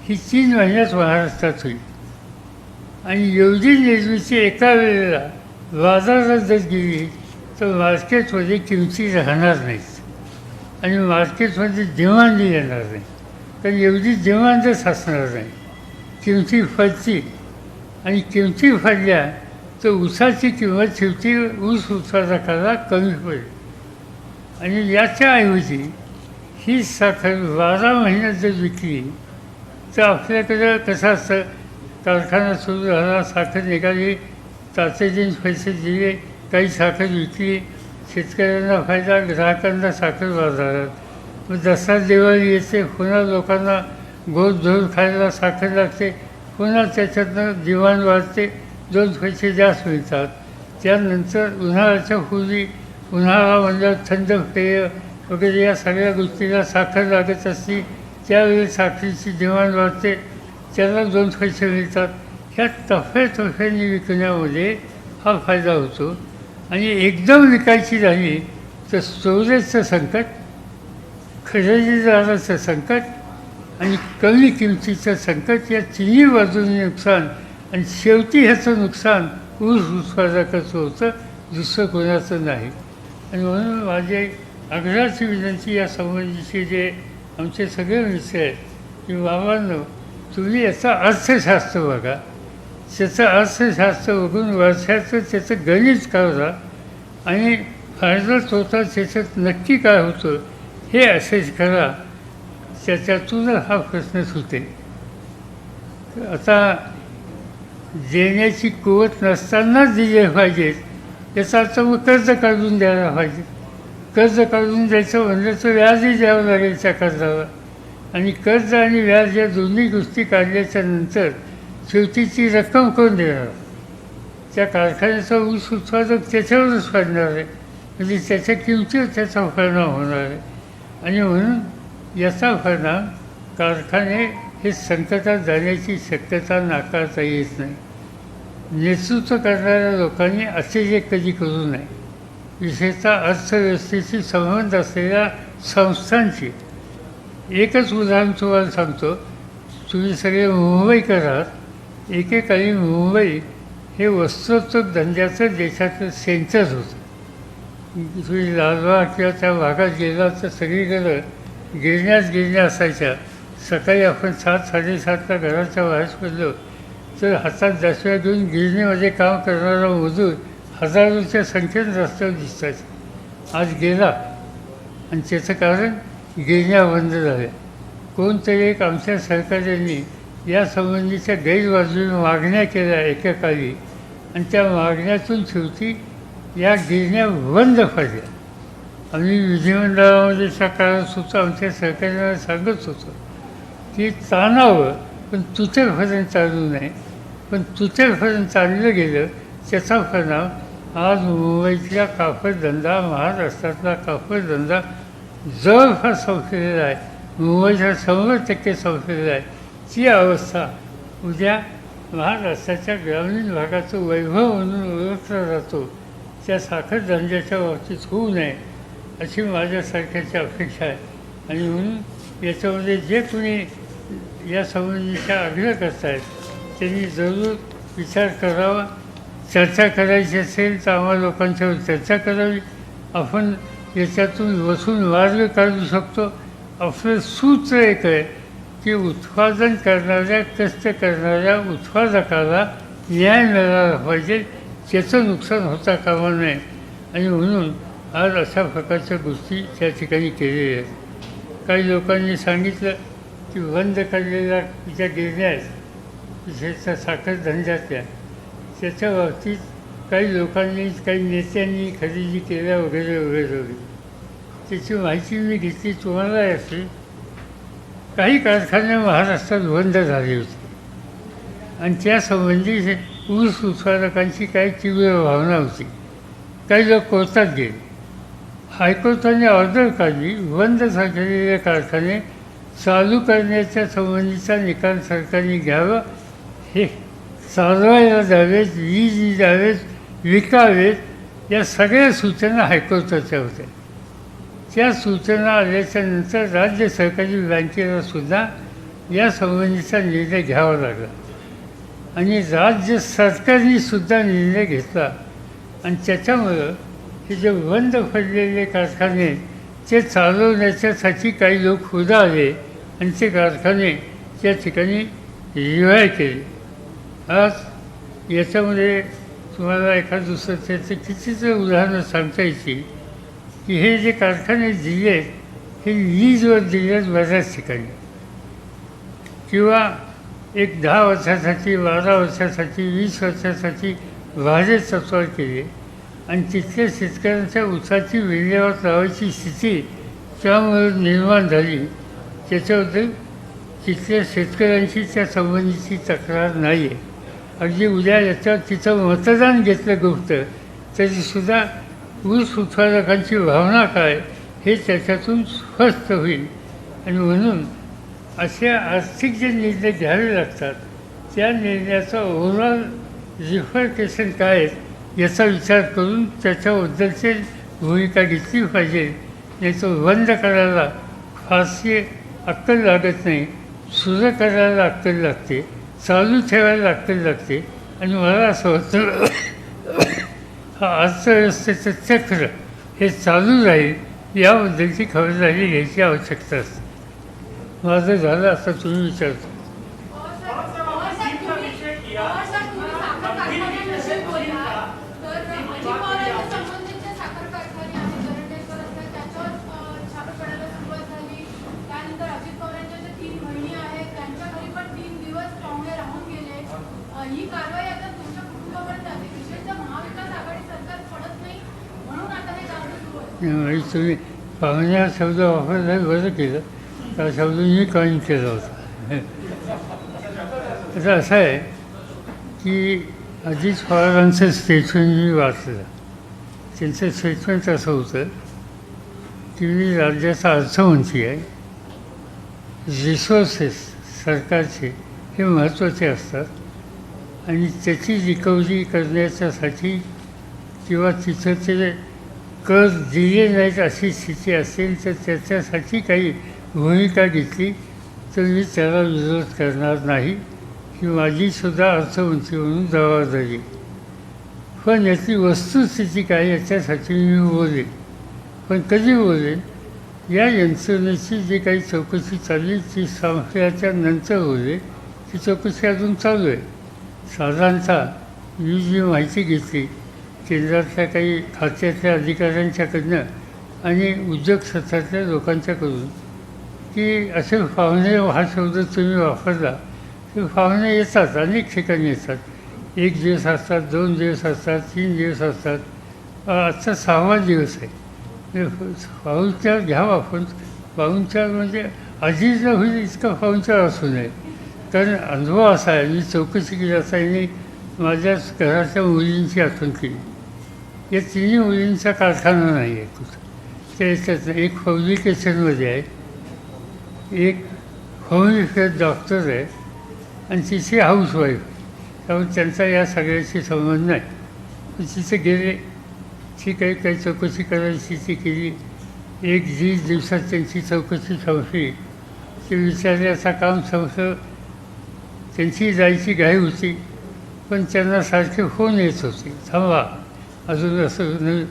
Speaker 1: ही 3 महिन्यात महाराष्ट्रात होईल, आणि एवढी निर्मिती एका वेळेला बाजारात जर गेली तर मार्केटमध्ये किमती राहणार नाहीत, आणि मार्केटमध्ये डिमांड येणार नाही, कारण एवढी डिमांडच असणार नाही. किमती फडतील, आणि किमती फडल्या तर ऊसाची किंमत शेवटी ऊस उत्पादकाला कमी पडेल. आणि याच्याऐवजी ही साखर 12 महिन्यात जर विकली तर आपल्याकडं कसं असतं, कारखाना सुरू झाला, साखर निघाली, तातडीने पैसे दिले, काही साखर विकली, शेतकऱ्यांना फायदा, ग्राहकांना साखर बाजारात. मग दसरा दिवाळी येते, पुन्हा लोकांना गोड धोड खायला साखर लागते, पुन्हा त्याच्यातनं डिमांड वाढते, 2 पैसे जास्त मिळतात. त्यानंतर उन्हाळ्याच्या पूर्वी, उन्हाळा म्हणजे थंड पेय वगैरे या सगळ्या गोष्टीला साखर लागत असते, त्यावेळी साखरेची डिमांड वाढते, त्याला 2 पैसे मिळतात. ह्या टप्प्याटप्प्याने विकण्यामध्ये हा फायदा होतो. आणि एकदम विकायची झाली तर स्टोरेजचं संकट, खरेदीदाराचं संकट, आणि कमी किमतीचं संकट, या तिन्ही बाजूंनी नुकसान, आणि शेवटी ह्याचं नुकसान ऊस उत्पादकाचं होतं, दुसरं कोणाचं नाही. आणि म्हणून माझी आग्रहाची विनंती या संबंधीचे जे आमचे सगळे मित्र आहेत की बाबांनो, तुम्ही याचा अर्थशास्त्र बघा, त्याचं अर्थशास्त्र बघून वर्षाचं त्याचं गणित काढा, आणि फायदा तोटा त्याच्यात नक्की काय होतं हे असेच करा. त्याच्यातूनच हा प्रश्न सुटेल. आता देण्याची कुवत नसतानाच दिले पाहिजेत, याचा अर्थ मग कर्ज काढून द्यायला पाहिजे. कर्ज काढून द्यायचं म्हणलं तर व्याजही द्यावं लागेल त्या कर्जाला, आणि कर्ज आणि व्याज या दोन्ही गोष्टी काढल्याच्या नंतर शेवटीची रक्कम कोण देणार? त्या कारखान्याचा ऊस उत्पादक त्याच्यावरच पडणार आहे, म्हणजे त्याच्या किमतीवर त्याचा परिणाम होणार आहे. आणि म्हणून याचा परिणाम कारखाने हे संकटात जाण्याची शक्यता नाकारता येत नाही. नेतृत्व करणाऱ्या लोकांनी असे कधी करू नये, विशेषतः अर्थव्यवस्थेशी संबंध असलेल्या संस्थांची. एकच उदाहरण तुम्हाला सांगतो, तुम्ही सगळे मुंबईकर आहात. एकेकाळी मुंबई हे वस्त्रोद्योग धंद्याचं देशाचं सेंटर होतं. तुम्ही लालबाग किंवा त्या भागात गेला तर सगळीकडं गिरण्या असायच्या. सकाळी आपण 7-7:30ला घराच्या बाहेर पडलो तर हातात दशव्या घेऊन गिरणीमध्ये काम करणारा मजूर हजारोच्या संख्येने रस्त्यावर दिसतात. आज गेला, आणि त्याचं कारण गिरण्या बंद झाल्या. कोणतरी एक आमच्या सहकाऱ्यांनी यासंबंधीच्या गैरवाजवी मागण्या केल्या एकेकाळी आणि त्या मागण्यातून शेवटी या गिरण्या बंद पडल्या. आम्ही विधिमंडळामध्ये त्या काळात सुद्धा आमच्या सहकार्याला सांगत होतो की ताणावं पण तुटेपर्यंत चालू नये. पण तुटेपर्यंत चाललं गेलं त्याचा परिणाम आज मुंबईतला कापडधंदा, महाराष्ट्रातला कापडधंदा जवळपास संपलेला आहे. मुंबईचा 100% संपलेला आहे. ती अवस्था उद्या महाराष्ट्राच्या ग्रामीण भागाचं वैभव म्हणून ओळखला जातो त्या साखर धंद्याच्या बाबतीत होऊ नये अशी माझ्यासारख्याची अपेक्षा आहे. आणि म्हणून याच्यामध्ये जे कोणी यासंबंधीचा आग्रह करत आहेत त्यांनी जरूर विचार करावा. चर्चा करायची असेल तर आम्हा लोकांच्यावर चर्चा करावी. आपण याच्यातून बसून मार्ग काढू शकतो. आपलं सूत्र एक आहे की उत्पादन करणाऱ्या, कष्ट करणाऱ्या उत्पादकाला न्याय मिळाला पाहिजे, त्याचं नुकसान होता कामा नये. आणि म्हणून आज अशा प्रकारच्या गोष्टी त्या ठिकाणी केलेल्या आहेत. काही लोकांनी सांगितलं की बंद करलेल्या ज्या गिरण्या आहेत विशेषतः साखर धंद्यातल्या, त्याच्या बाबतीत काही लोकांनी, काही नेत्यांनी खरेदी केल्या वगैरे वगैरे वगैरे. त्याची माहिती मी घेतली तुम्हाला असेल. काही कारखाने महाराष्ट्रात बंद झाले होते आणि त्यासंबंधी ऊस उत्पादकांची काही तीव्र भावना होती. काही लोक कोर्टात गेले. हायकोर्टाने ऑर्डर काढली बंद झालेले कारखाने चालू करण्याच्या संबंधीचा निकाल सरकारने घ्यावा. हे चालवायला द्यावेत, वीज द्यावेत, विकावेत, या सगळ्या सूचना हायकोर्टाच्या होत्या. त्या सूचना आल्याच्यानंतर राज्य सहकारी बँकेला सुद्धा यासंबंधीचा निर्णय घ्यावा लागला आणि राज्य सरकारने सुद्धा निर्णय घेतला. आणि त्याच्यामुळं हे जे बंद पडलेले कारखाने ते चालवण्याच्यासाठी काही लोक पुढे आले आणि ते कारखाने त्या ठिकाणी रिवाय केले. आज याच्यामध्ये तुम्हाला एखाद दुसरं त्याचं कितीचं उदाहरणं सांगता येतील की हे जे कारखाने दिले आहेत हे वीजवर दिले आहेत बऱ्याच ठिकाणी, किंवा एक 10 वर्षासाठी, 12 वर्षासाठी, 20 वर्षासाठी भाडे तत्वावर केले आणि तिथल्या शेतकऱ्यांच्या ऊसाची विल्हेवाट लावायची स्थिती त्यामुळे निर्माण झाली. त्याच्याबद्दल तिथल्या शेतकऱ्यांशी त्या संबंधीची तक्रार नाही आहे. अगदी उद्या याच्यावर तिथं मतदान घेतलं गोष्ट तरीसुद्धा ऊस उत्पादकांची भावना काय हे त्याच्यातून स्पष्ट होईल. आणि म्हणून असे आर्थिक जे निर्णय घ्यावे लागतात त्या निर्णयाचा ओव्हरऑल रिफरकेशन काय आहेत याचा विचार करून त्याच्याबद्दलची भूमिका घेतली पाहिजे. नाही तर बंद करायला फारशी अक्कल लागत नाही, सुरू करायला अक्कल लागते, चालू ठेवायला अक्कल लागते. आणि मला असं होतं हा अर्थव्यवस्थेचं चक्र हे चालू राहील याबद्दलची खबरदारी घ्यायची आवश्यकता असते. माझं झालं असं तुम्ही विचारता. तुम्ही पाहुण्या शब्द वापरला बरं केलं, त्या शब्द मी कॉइन केला होता. असं आहे की अजित पवारांचं स्टेटमेंट मी वाचलं. त्यांचं स्टेटमेंट असं होतं की मी राज्याचा अर्थमंत्री आहे, रिसोर्सेस सरकारचे हे महत्त्वाचे असतात आणि त्याची रिकव्हरी करण्याच्यासाठी किंवा तिथं ते कर्ज दिले नाहीत अशी स्थिती असेल तर त्याच्यासाठी काही भूमिका घेतली तर मी त्याला विरोध करणार नाही. ही माझीसुद्धा अर्थमंत्री म्हणून जबाबदारी. पण याची वस्तुस्थिती काय याच्यासाठी मी बोलेन. पण कधी बोलेन, या यंत्रणेची जी काही चौकशी चालली ती संपल्याच्या नंतर बोलेन. ती चौकशी अजून चालू आहे. साधारणतः मी जी माहिती घेतली केंद्रातल्या काही खात्यातल्या अधिकाऱ्यांच्याकडनं आणि उद्योग क्षेत्रातल्या लोकांच्याकडून की असे पाहुणे हा शब्द तुम्ही वापरला ते पाहुणे येतात, अनेक ठिकाणी येतात. 1 दिवस असतात, 2 दिवस असतात, 3 दिवस असतात. आजचा 6वा दिवस आहे. पाहुणचार घ्यावा आपण. पाहुणचार म्हणजे आधीच होईल इतका पाहुणचार असू नये. कारण अनुभव असा आहे, मी चौकशी केली असताना माझ्याच घराच्या मुलींची आठवण केली. या तिन्ही मुलींचा कारखाना नाही आहे कुठं. त्याच्यात एक फॅब्रिकेशनमध्ये आहे, एक होमिओपॅथ डॉक्टर आहे आणि तिची हाऊसवाईफ. त्यामुळे त्यांचा या सगळ्याशी संबंध नाही. तिथे गेले, ती काही चौकशी करायची ती केली. 1-1.5 दिवसात त्यांची चौकशी संपली. ते विचारण्याचं काम संपलं. त्यांची जायची घाई होती, पण त्यांना सारखे फोन येत होते, थांबा, अजून असं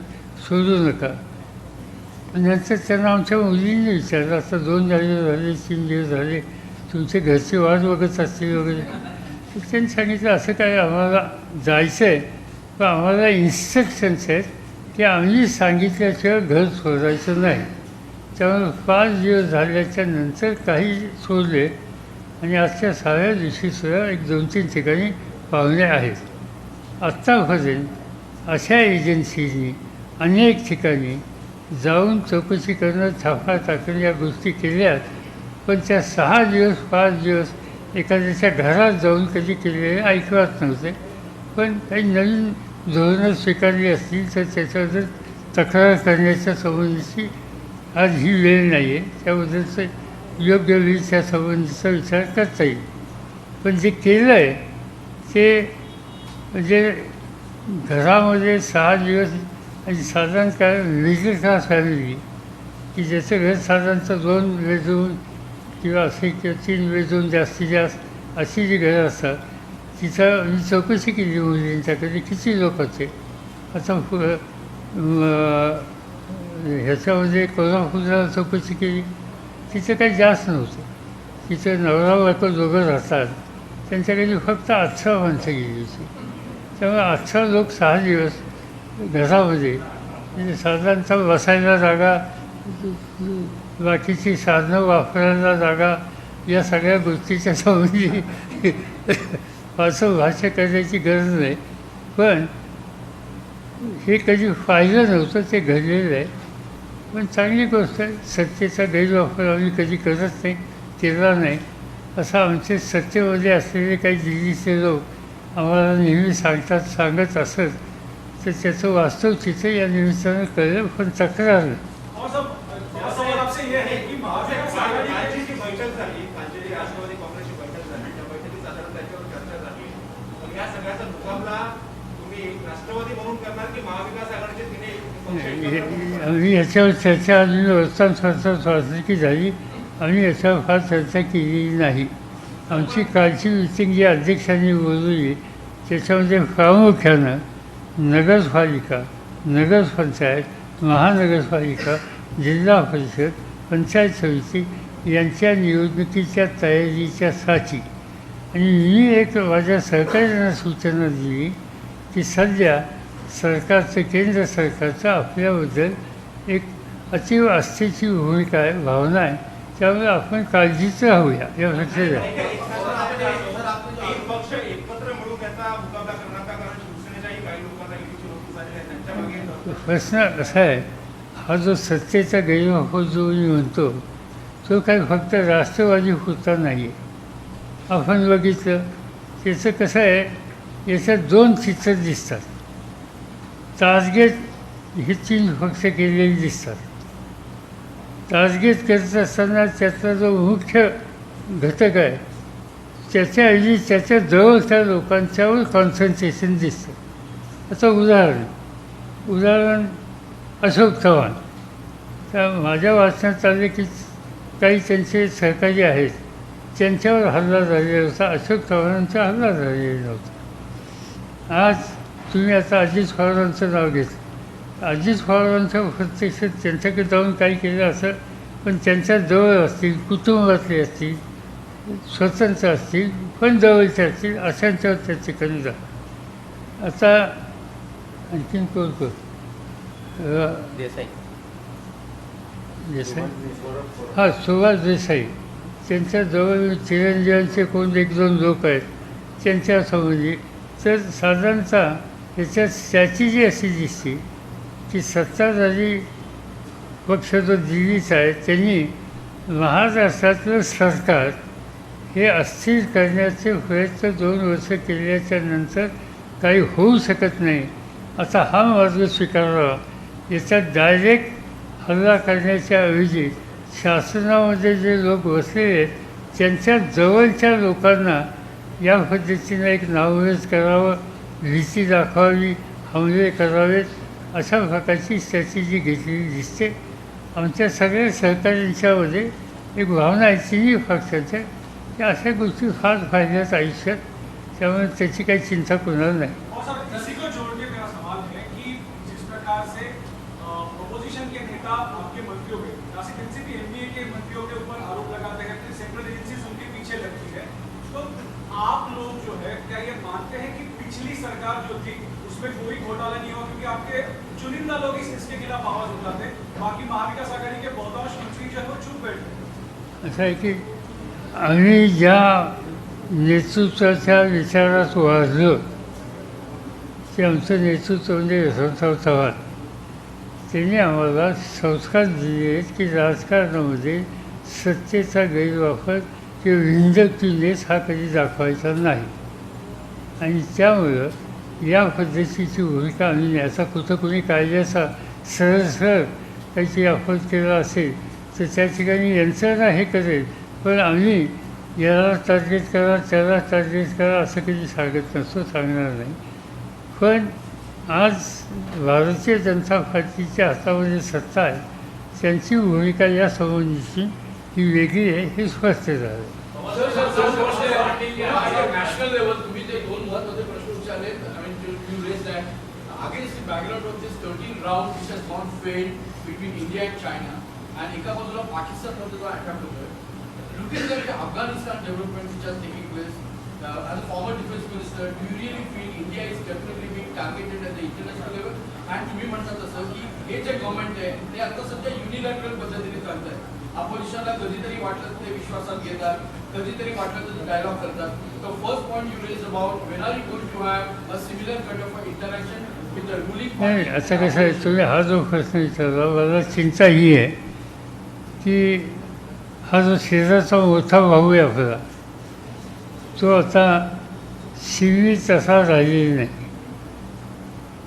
Speaker 1: सोडू नका. नंतर त्यांना आमच्या मुलींनी विचारलं, आता 2 दिवस झाले, 3 दिवस झाले, तुमचे घरचे वाट बघत असतील वगैरे. तर त्यांनी सांगितलं, असं काय आम्हाला जायचं आहे, पण आम्हाला इन्स्ट्रक्शन्स आहेत की आम्ही सांगितल्याशिवाय घर सोडायचं नाही. त्यामुळे 5 दिवस झाल्याच्या नंतर काही सोडले आणि आजच्या 6व्या दिवशीसुद्धा 1-2-3 ठिकाणी पाहुणे आहेत. आत्तापर्यंत अशा एजन्सीनी अनेक ठिकाणी जाऊन चौकशी करणं, छापा टाकणं या गोष्टी केल्यात. पण त्या 6 दिवस 5 दिवस एखाद्याच्या घरात जाऊन कधी केलेले ऐकवत नव्हते. पण काही नवीन धोरणं स्वीकारली असतील तर त्याच्याबद्दल तक्रार करण्याच्या संबंधीची आज ही वेळ नाही आहे. त्याबद्दलचं योग्य वेळी त्या संबंधीचा विचार करता येईल. पण जे केलं आहे ते म्हणजे घरामध्ये 6 दिवस आणि साधारण काय मिडल क्लास फॅमिली की ज्याचं घर साधारणतः 2 बेडरूम किंवा असे किंवा 3 बेडरूम जास्तीत जास्त अशी जी घरं असतात, तिथं मी चौकशी केली मुलींच्याकडे किती लोक होते. आता ह्याच्यामध्ये कोल्हापूरला चौकशी केली, तिथं काही जास्त नव्हतं. तिथं नवरा बायको दोघं राहतात, त्यांच्याकडे फक्त 18 माणसं गेली होती. त्यामुळे 18 लोक 6 दिवस घरामध्ये म्हणजे साधारणतः बसायला जागा, बाकीची साधनं वापरायला जागा, या सगळ्या गोष्टीच्या संबंधी फारसं भाष्य करण्याची गरज नाही. पण हे कधी पाहिलं नव्हतं, ते घडलेलं आहे. पण चांगली गोष्ट आहे. सत्तेचा गैरवापर आम्ही कधी करत नाही, केला नाही. असं आमचे सत्तेमध्ये असलेले काही दिल्लीचे लोक आम्हाला नेहमी सांगत असत. तर त्याचं वास्तव चित्र या निमित्तानं कळलं, पण तक्रार नाही. आम्ही याच्यावर चर्चा अजून वर्तमानपत्रात झाली. आम्ही याच्यावर फार चर्चा केलेली नाही. आमची कालची मिटिंग जी अध्यक्षांनी बोलवली त्याच्यामध्ये प्रामुख्यानं नगरपालिका, नगरपंचायत, महानगरपालिका, जिल्हा परिषद, पंचायत समिती यांच्या निवडणुकीच्या तयारीच्यासाठी आणि मी एक माझ्या सहकाऱ्यांना सूचना दिली की सध्या सरकारचं, केंद्र सरकारचं आपल्याबद्दल एक अतीव आस्थेची भूमिका आहे, भावना आहे. त्यामुळे आपण काळजीचं राहूया या प्रश्नाला. प्रश्न असा आहे, हा जो सत्तेचा गैरवापर जो मी म्हणतो तो काही फक्त राष्ट्रवादी पुरता नाही आहे. आपण बघितलं त्याचं कसं आहे, याच्यात 2 चित्र दिसतात. टार्गेट हे 3 पक्ष केलेले दिसतात. टार्गेट करत असताना त्याचा जो मुख्य घटक आहे त्याच्याऐवजी त्याच्या जवळच्या लोकांच्यावर कॉन्सन्ट्रेशन दिसतं. आता उदाहरण अशोक चव्हाण. त्या माझ्या वाचनात आले की काही त्यांचे सहकारी आहेत त्यांच्यावर हल्ला झालेला होता, अशोक चव्हाणांचा हल्ला झालेला नव्हता. आज तुम्ही आता अजित पवारांचं नाव घेतलं. अजित पवारांचं प्रत्यक्षात त्यांच्याकडे जाऊन काही केलं असं, पण त्यांच्या जवळ असतील, कुटुंबातले असतील, स्वतंत्र असतील, पण जवळचे असतील, अशांच्यावर त्याचे कमी जा. आता आणखीन कोण देसाई, हां, सुभाष देसाई. त्यांच्या जवळ चिरंजीवांचे कोण एक दोन लोक आहेत त्यांच्या संबंधी, तर साधारणतः याच्यात त्याची जी अशी दिसते की सत्ताधारी पक्ष जो दिल्लीचा आहे त्यांनी महाराष्ट्रातलं सरकार हे अस्थिर करण्याचे प्रयत्न 2 वर्ष केल्याच्या नंतर काही होऊ शकत नाही असा हा मार्ग स्वीकारावा. याच्यात डायरेक्ट हल्ला करण्याच्या ऐवजी शासनामध्ये जे लोक बसलेले आहेत त्यांच्या जवळच्या लोकांना या पद्धतीनं एक नावरेज करावं, भीती दाखवावी, हमले करावेत, अशा प्रकारची स्ट्रॅटेजी घेतलेली दिसते. आमच्या सगळ्या सहकाऱ्यांच्यामध्ये एक भावना आहे तिन्ही पक्षाच्या की अशा गोष्टी फार फायद्यात आयुष्यात, त्यामुळे त्याची काही चिंता कुणाला नाही.
Speaker 3: और सर इसी को जोड़ के मेरा सवाल है कि जिस प्रकार से अपोजिशन के नेता आपके मंत्रियों के एनसीपी एमबीए के मंत्रियों के ऊपर आरोप लगाते हैं कि सेंट्रल एजेंसीज उनके पीछे लगती है, तो आप लोग जो है क्या ये मानते हैं कि पिछली सरकार जो थी उसमें कोई घोटाला नहीं हुआ, क्योंकि आपके चुनिंदा लोग इसके खिलाफ आवाज उठाते, बाकी महाविकास आघाडी के बहुतांश मंत्री जो है वो चुप बैठे.
Speaker 1: असं आहे की आम्ही ज्या नेतृत्वाच्या विचारात वाढलो ते आमचं नेतृत्व म्हणजे यशवंतराव चव्हाण, त्यांनी आम्हाला संस्कार दिले आहेत की राजकारणामध्ये सत्तेचा गैरवापर किंवा विंजकीनेस हा कधी दाखवायचा नाही. आणि त्यामुळं या पद्धतीची भूमिका आम्ही न्यायचा. कुठं कोणी कायद्याचा सरळ सरळ काहीतरी अफोज केला असेल तर त्या ठिकाणी यंत्रणा हे करेल, पण आम्ही याला टार्गेट करा त्याला टार्गेट करा असं कधी सांगत नसतो, सांगणार नाही. पण आज भारतीय जनता पार्टीच्या हातामध्ये सत्ता आहे, त्यांची भूमिका या संबंधीची ही वेगळी आहे हे स्पष्ट झालं.
Speaker 4: नॅशनल लेवल तुम्ही ते 2 महत्त्वाचे प्रश्न विचारले. You raise that against the background of this 13 round which has gone failed between India and China, आणि एका बाजूला पाकिस्तानमध्ये जो अटॅक होतोय, looking at Afghanistan development which are taking place, as a former defense minister, do you really feel India is definitely being targeted at the international level? And तुम्ही म्हणतात तसं की हे जे गव्हर्नमेंट आहे ते आता सध्या युनिलॅटरल पद्धतीने करत आहे. अपोजिशनला कधीतरी वाटलं तर ते विश्वासात घेतात, कधीतरी वाटलं तर डायलॉग करतात. तर first point you raise about when are you going to have a similar kind of interaction with the ruling.
Speaker 1: नाही, असं कसं आहे, तुम्ही हा जो प्रश्न विचारला, मला चिंता ही आहे की हा जो शेजारचा मोठा भाऊ आहे आपला, तो आता शिवी तसा राहिलेला नाही.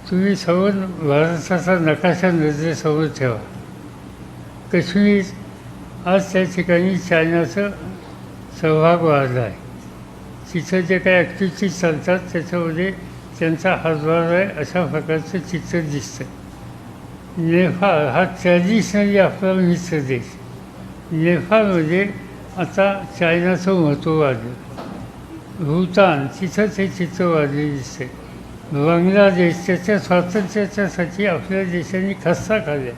Speaker 1: तुम्ही समोर भारताचा नकाशा नजरेसमोर ठेवा. काश्मीर आज त्या ठिकाणी चायनाचं सहभाग वाढला आहे. तिथं जे काही ॲक्टिव्हिटीज चालतात त्याच्यामध्ये त्यांचा हातभार आहे अशा प्रकारचं चित्र दिसतं. नेपाळ हा ट्रॅडिशनली आपला मित्र देश. नेपाळमध्ये आता चायनाचं महत्त्व वाढलं. भूतान तिथं ते चित्र वाढले दिसते. बांगलादेश त्याच्या स्वातंत्र्याच्यासाठी आपल्या देशाने खस्ता काढल्या.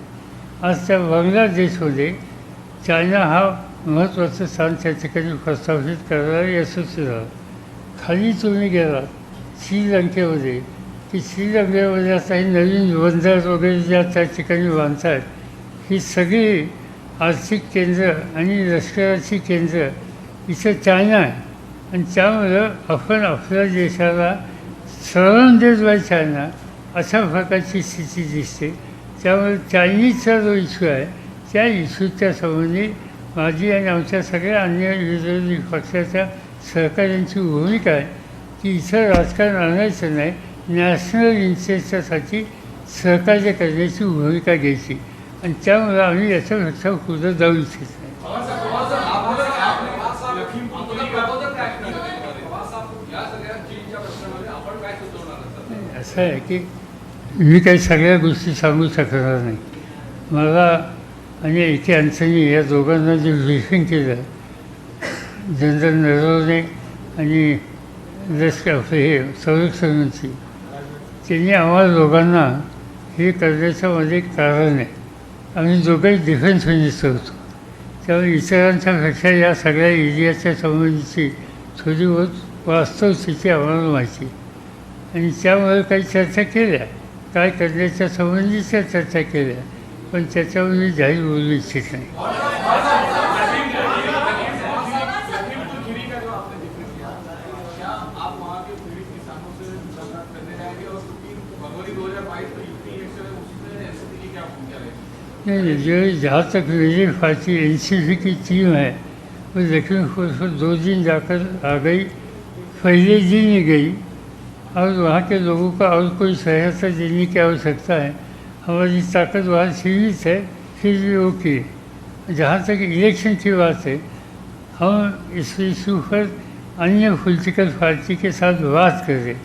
Speaker 1: आज त्या बांगलादेशमध्ये चायना हा महत्त्वाचं स्थान त्या ठिकाणी प्रस्थापित करायला यशस्वी झाला. खाली तुम्ही गेलात श्रीलंकेमध्ये, की श्रीलंकेमध्ये आता ही नवीन बंदर वगैरे ज्या त्या ठिकाणी बांधत आहेत, ही सगळी आर्थिक केंद्र आणि लष्कराची केंद्र इथं चायना आहे. आणि त्यामुळं आपण आपल्या देशाला सराउंडेड बाय चायना अशा प्रकारची स्थिती दिसते. त्यामुळे चायनीजचा जो इश्यू आहे त्या इश्यूच्या संबंधी माझी आणि आमच्या सगळ्या अन्य विरोधी पक्षाच्या सहकाऱ्यांची भूमिका आहे की इथं राजकारण आणायचं नाही, नॅशनल इंटरेस्टसाठी सहकार्य करण्याची भूमिका घ्यायची. आणि त्यामुळे आम्ही याच्यापेक्षा पुढं जाऊ इच्छित नाही. असं आहे की मी काही सगळ्या गोष्टी सांगू शकणार नाही. मला आणि इथे अँथनी या दोघांना जे ब्रीफिंग केलं, जनरल नरवणे आणि लष्कर हे संरक्षण मंत्री, त्यांनी आम्हाला दोघांना हे करण्याच्यामध्ये कारण आहे. आम्ही दोघंही डिफेन्स मिनिस्टर होतो, त्यामुळे इतरांच्यापेक्षा या सगळ्या एरियाच्या संबंधीची थोडी बहुत वास्तव स्थिती आम्हाला माहिती. आणि त्यामुळे काही चर्चा केल्या, काय करण्याच्या संबंधीच्या चर्चा केल्या, पण त्याच्यावर मी जाहीर बोलू इच्छित नाही.
Speaker 4: जो आपने डिफेंड किया, क्या आप वहाँ के पीड़ित किसानों से मुलाकात करने जाएंगे? और क्योंकि फरवरी 2022 में यूपी इलेक्शन है, उसी में एनसीपी की क्या भूमिका रहेगी?
Speaker 1: नहीं, जो जहाँ तक मेरी पार्टी एनसीपी की टीम है वो लखीमपुर से 2 दिन जाकर आ गई, पहले दिन ही गई, और वहाँ के लोगों का और कोई सहायता देने की आवश्यकता है, हमारी ताकत वहाँ सीमित है, फिर भी वो की। जहाँ तक इलेक्शन की बात है, हम इस इशू पर अन्य पॉलिटिकल पार्टी के साथ बात करें।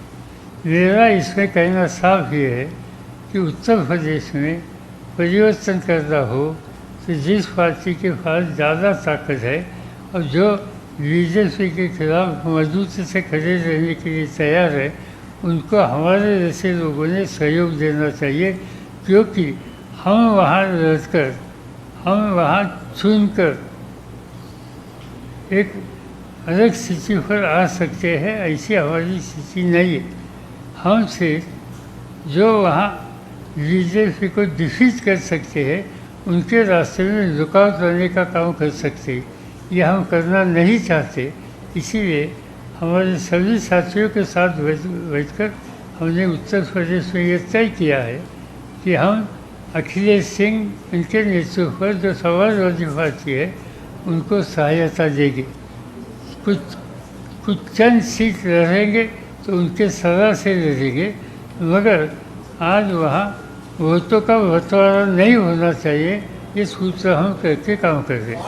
Speaker 1: मेरा इसमें कहना साफ ये है कि उत्तर प्रदेश में परिवर्तन करना हो तो जिस पार्टी के पास ज़्यादा ताकत है और जो बीजेपी के खिलाफ मजबूती से खड़े रहने के लिए तैयार है, उनको हमारे जैसे लोगों ने सहयोग देना चाहिए, क्योंकि हम वहाँ रहकर, हम वहाँ चुनकर एक अलग स्थिति पर आ सकते हैं, ऐसी हमारी स्थिति नहीं है। हम सिर्फ जो वहाँ बीजेपी को डिफीट कर सकते हैं, उनके रास्ते में रुकावट लाने का काम कर सकते हैं। ये हम करना नहीं चाहते, इसीलिए हमारे सभी साथियों के साथ बैठकर हमने उत्तर प्रदेश में ये तय किया है कि हम अखिलेश सिंह उनके नेतृत्व पर जो समाजवादी पार्टी है उनको सहायता देंगे। कुछ चंद सीट लड़ेंगे तो उनके सदा से लड़ेंगे, मगर आज वहाँ वोटों का बंटवारा नहीं होना चाहिए, ये सूत्र हम करके काम कर रहे हैं।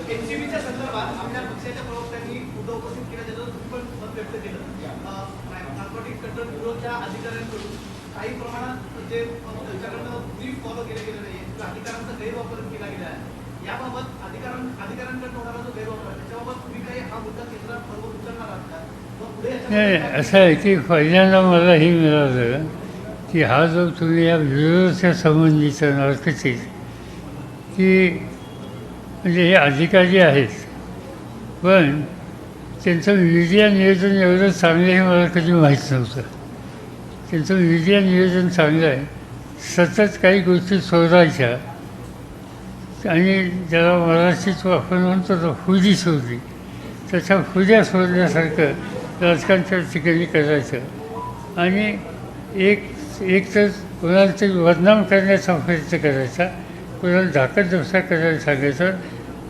Speaker 5: एनसीबीच्या संदर्भात आपल्या पक्षाच्या प्रवक्त्यांनी मुद्दा उपस्थित केला, त्याचं तुम्ही पण मत व्यक्त केलं. नार्कोटिक कंट्रोल ब्युरोच्या अधिकाऱ्यांकडून काही प्रमाणात जे त्यांच्याकडनं ब्रीफ फॉलो केले गेले नाही, अधिकारांचा गैरवापर केला गेला आहे. याबाबत अधिकाऱ्यांकडून होणारा जो गैरवापर आहे त्याच्याबाबत तुम्ही काही हा मुद्दा केंद्रात बरोबर उचलणार आहात का?
Speaker 1: नहीं, ऐसा है कि पहिल्यांदा मला ही मिळालं की हा जो तुम्ही या ब्युरोच्या संबंधीचा नार्कोटिक्स की म्हणजे हे अधिकारी आहेत, पण त्यांचं मीडिया नियोजन एवढं चांगलं हे मला कधी माहीत नव्हतं. त्यांचं मीडिया नियोजन चांगलं आहे, सतत काही गोष्टी शोधायच्या आणि ज्याला मराठीत आपण म्हणतो ना हुजी शोधली, त्याच्या हुज्या शोधण्यासारखं राजकारणाच्या ठिकाणी करायचं आणि एक तर कोणाला तरी बदनाम करण्याचा प्रयत्न करायचा, कोणाला धाकदपसा करायला सांगायचं.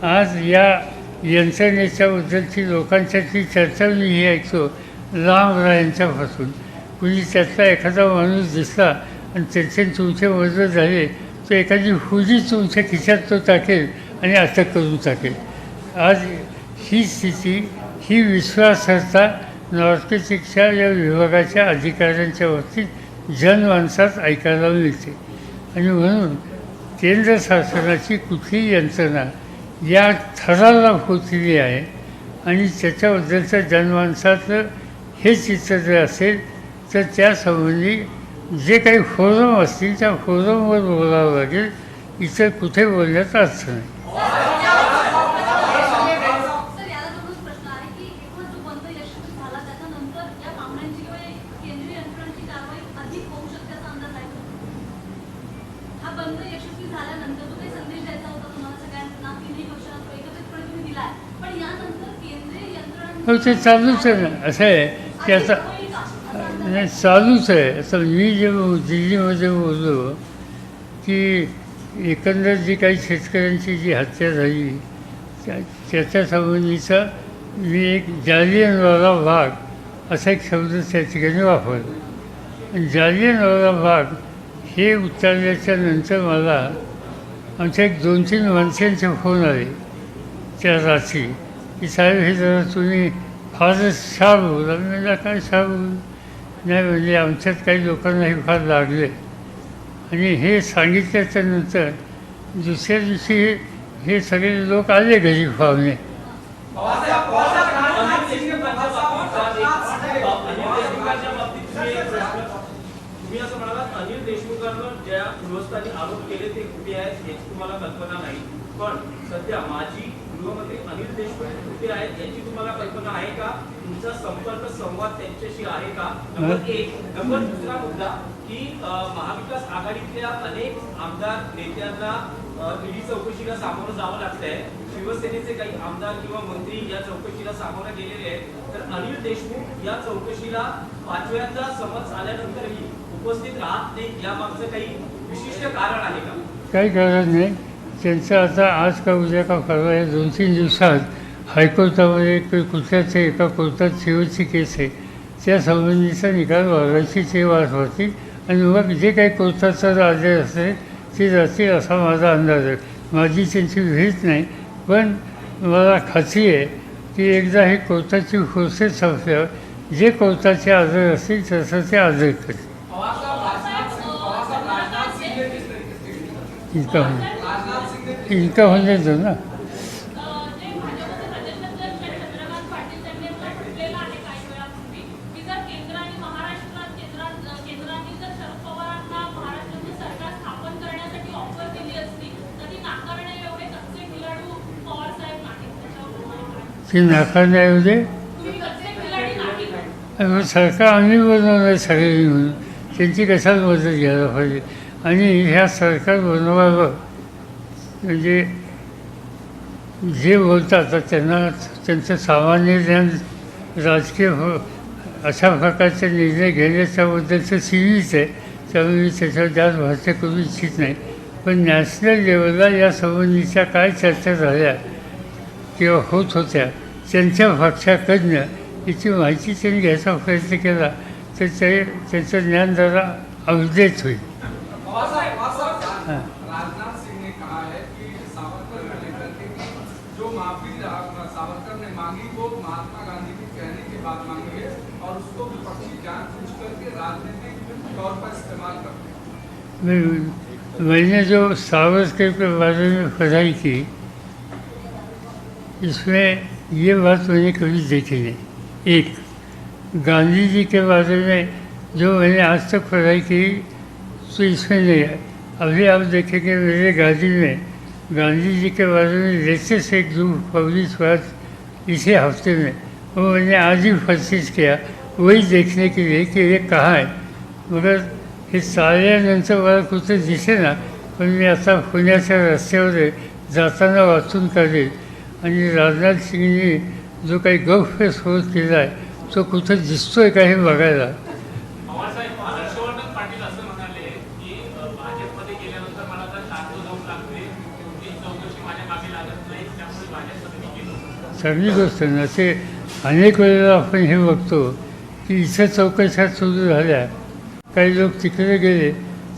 Speaker 1: आज या यंत्रणेच्याबद्दलची लोकांच्यातली चर्चा मी ही ऐकतो लांब यांच्यापासून. कुणी त्यातला एखादा माणूस दिसला आणि त्याचे तुमचे मदत झाले तो एखादी हुजी तुमच्या खिशात तो टाकेल आणि अटक करून टाकेल. आज ही स्थिती, ही विश्वासार्हता नार्कोटिक्सच्या या विभागाच्या अधिकाऱ्यांच्या बाबतीत जनमानसात ऐकायला मिळते. आणि म्हणून केंद्र शासनाची कुठलीही यंत्रणा या थराला पोचलेली आहे आणि त्याच्याबद्दलचं जनमानसातलं हे चित्र जर असेल तर त्यासंबंधी जे काही फोरम असतील त्या फोरमवर बोलावं लागेल, इतर कुठे बोलण्याचा अर्थ नाही. हो, ते चालूच आहे ना. असं आहे की आता नाही, चालूच आहे. आता मी जेव्हा दिल्लीमध्ये बोललो की एकंदर जी काही शेतकऱ्यांची जी हत्या झाली त्याच्या संबंधीचा मी एक जालियनवाला बाग असा एक शब्द त्या ठिकाणी वापरला. आणि जालियनवाला बाग हे उच्चारल्याच्या नंतर मला आमच्या एक 2-3 माणसांचे फोन आले त्या रात्री की साहेब हे जरा तुम्ही फारच शाब बोला. मी म्हटलं काय शाब बोलू? नाही म्हणजे आमच्यात काही लोकांना हे फार लागले. आणि हे सांगितल्याच्या नंतर दुसऱ्या दिवशी हे सगळे लोक आले घरी पाहुणे.
Speaker 6: तुम्ही असं म्हणालात अनिल देशमुखांवर ज्या गृहस्थांनी आरोप केले ते कुठे आहेत याची तुम्हाला कल्पना नाही, पण सध्या माजी गृहमंत्री अनिल देशमुख कुठे आहेत याची तुम्हाला कल्पना आहे का? तुमचा संपर्क संवाद त्यांच्याशी आहे का? नंबर 1. नंबर 2 मुद्दा की महाविकास आघाडीतल्या अनेक आमदार नेत्यांना ईडी चौकशीला सामोरं जावं लागतंय. शिवसेनेचे काही आमदार किंवा मंत्री या चौकशीला सामोरं गेलेले आहेत. तर अनिल देशमुख या चौकशीला 5व्यांदा समन्स आल्यानंतरही उपस्थित राहत नाही, यामागचं काही विशिष्ट कारण आहे का?
Speaker 1: काही कारण नाही. त्यांचं आता आज का उद्या का परवा या 2-3 दिवसात हायकोर्टामध्ये कुठल्याच एका कोर्टात शेवटची केस आहे, त्या संबंधीचा निकाल वागायची ते वाट होती आणि मग जे काही कोर्टाचा आदेश असेल ते जातील असा माझा अंदाज आहे. माझी त्यांची भेट नाही, पण मला खात्री आहे की एकदा हे कोर्टाची प्रोसेस संपल्यावर जे कोर्टाचे आदेश असतील तसं ते आदेश करतील. इनका होने दो ना. ते नाकारण्याऐवजी सरकार आम्ही बनवलं सगळे मिळून, त्यांची कशाला मदत घ्यायला पाहिजे. आणि ह्या सरकार बनवावं म्हणजे जे बोलतात तर त्यांना त्यांचं सामान्य ज्ञान राजकीय अशा प्रकारचे निर्णय घेण्याच्याबद्दलचं सीमित आहे, त्यामुळे मी त्याच्यावर जास्त भाष्य करू इच्छित नाही. पण नॅशनल लेवलला या संबंधीच्या काय चर्चा झाल्या किंवा होत होत्या त्यांच्या पक्षाकडनं याची माहिती त्यांनी घ्यायचा प्रयत्न केला तर त्याचं ज्ञान जरा अपडेट होईल.
Speaker 4: राजनाथ सिंह ने कहा है कि सावरकर को लेकर के जो माफी सावरकर ने मांगी वो महात्मा गांधी के कहने के बाद मांगी है और उसको विपक्षी जानबूझ करके राजनीतिक तौर पर इस्तेमाल करते हैं.
Speaker 1: मैंने जो सावरकर के बारे में पढ़ाई की इसमें ये बात मैंने कभी देखी नहीं. एक गांधी जी के बारे में जो मैंने आज तक पढ़ाई की तो इसमें नहीं है. अभी आप देखेंगे मेरे गाड़ी में गांधी जी के बारे में लेटेस्ट एक जो पब्लिश हुआ इसी हफ्ते में वो मैंने आज ही परचेज किया वही देखने के लिए कि ये कहाँ है. मगर हे चालल्यानंतर मला कुठं दिसे ना, पण मी आता पुण्याच्या रस्त्यावर जाताना वाचून काढेल. आणि राजनाथ सिंगनी जो काही गौरव सोड केला आहे तो कुठं दिसतोय का हे बघायला.
Speaker 7: पवारसाहेब, हर्षवर्धन पाटील असं म्हणाले की भाजपमध्ये गेल्यानंतर मला आता शांत जाऊन लागते, ही चौकशी माझ्या मागे लागत नाही, त्यामुळे भाजपमध्ये मी गेलो.
Speaker 1: चांगली गोष्ट ना. ते अनेक वेळेला आपण हे बघतो की इथं चौकशा सुरू झाल्या, काही लोक तिकडे गेले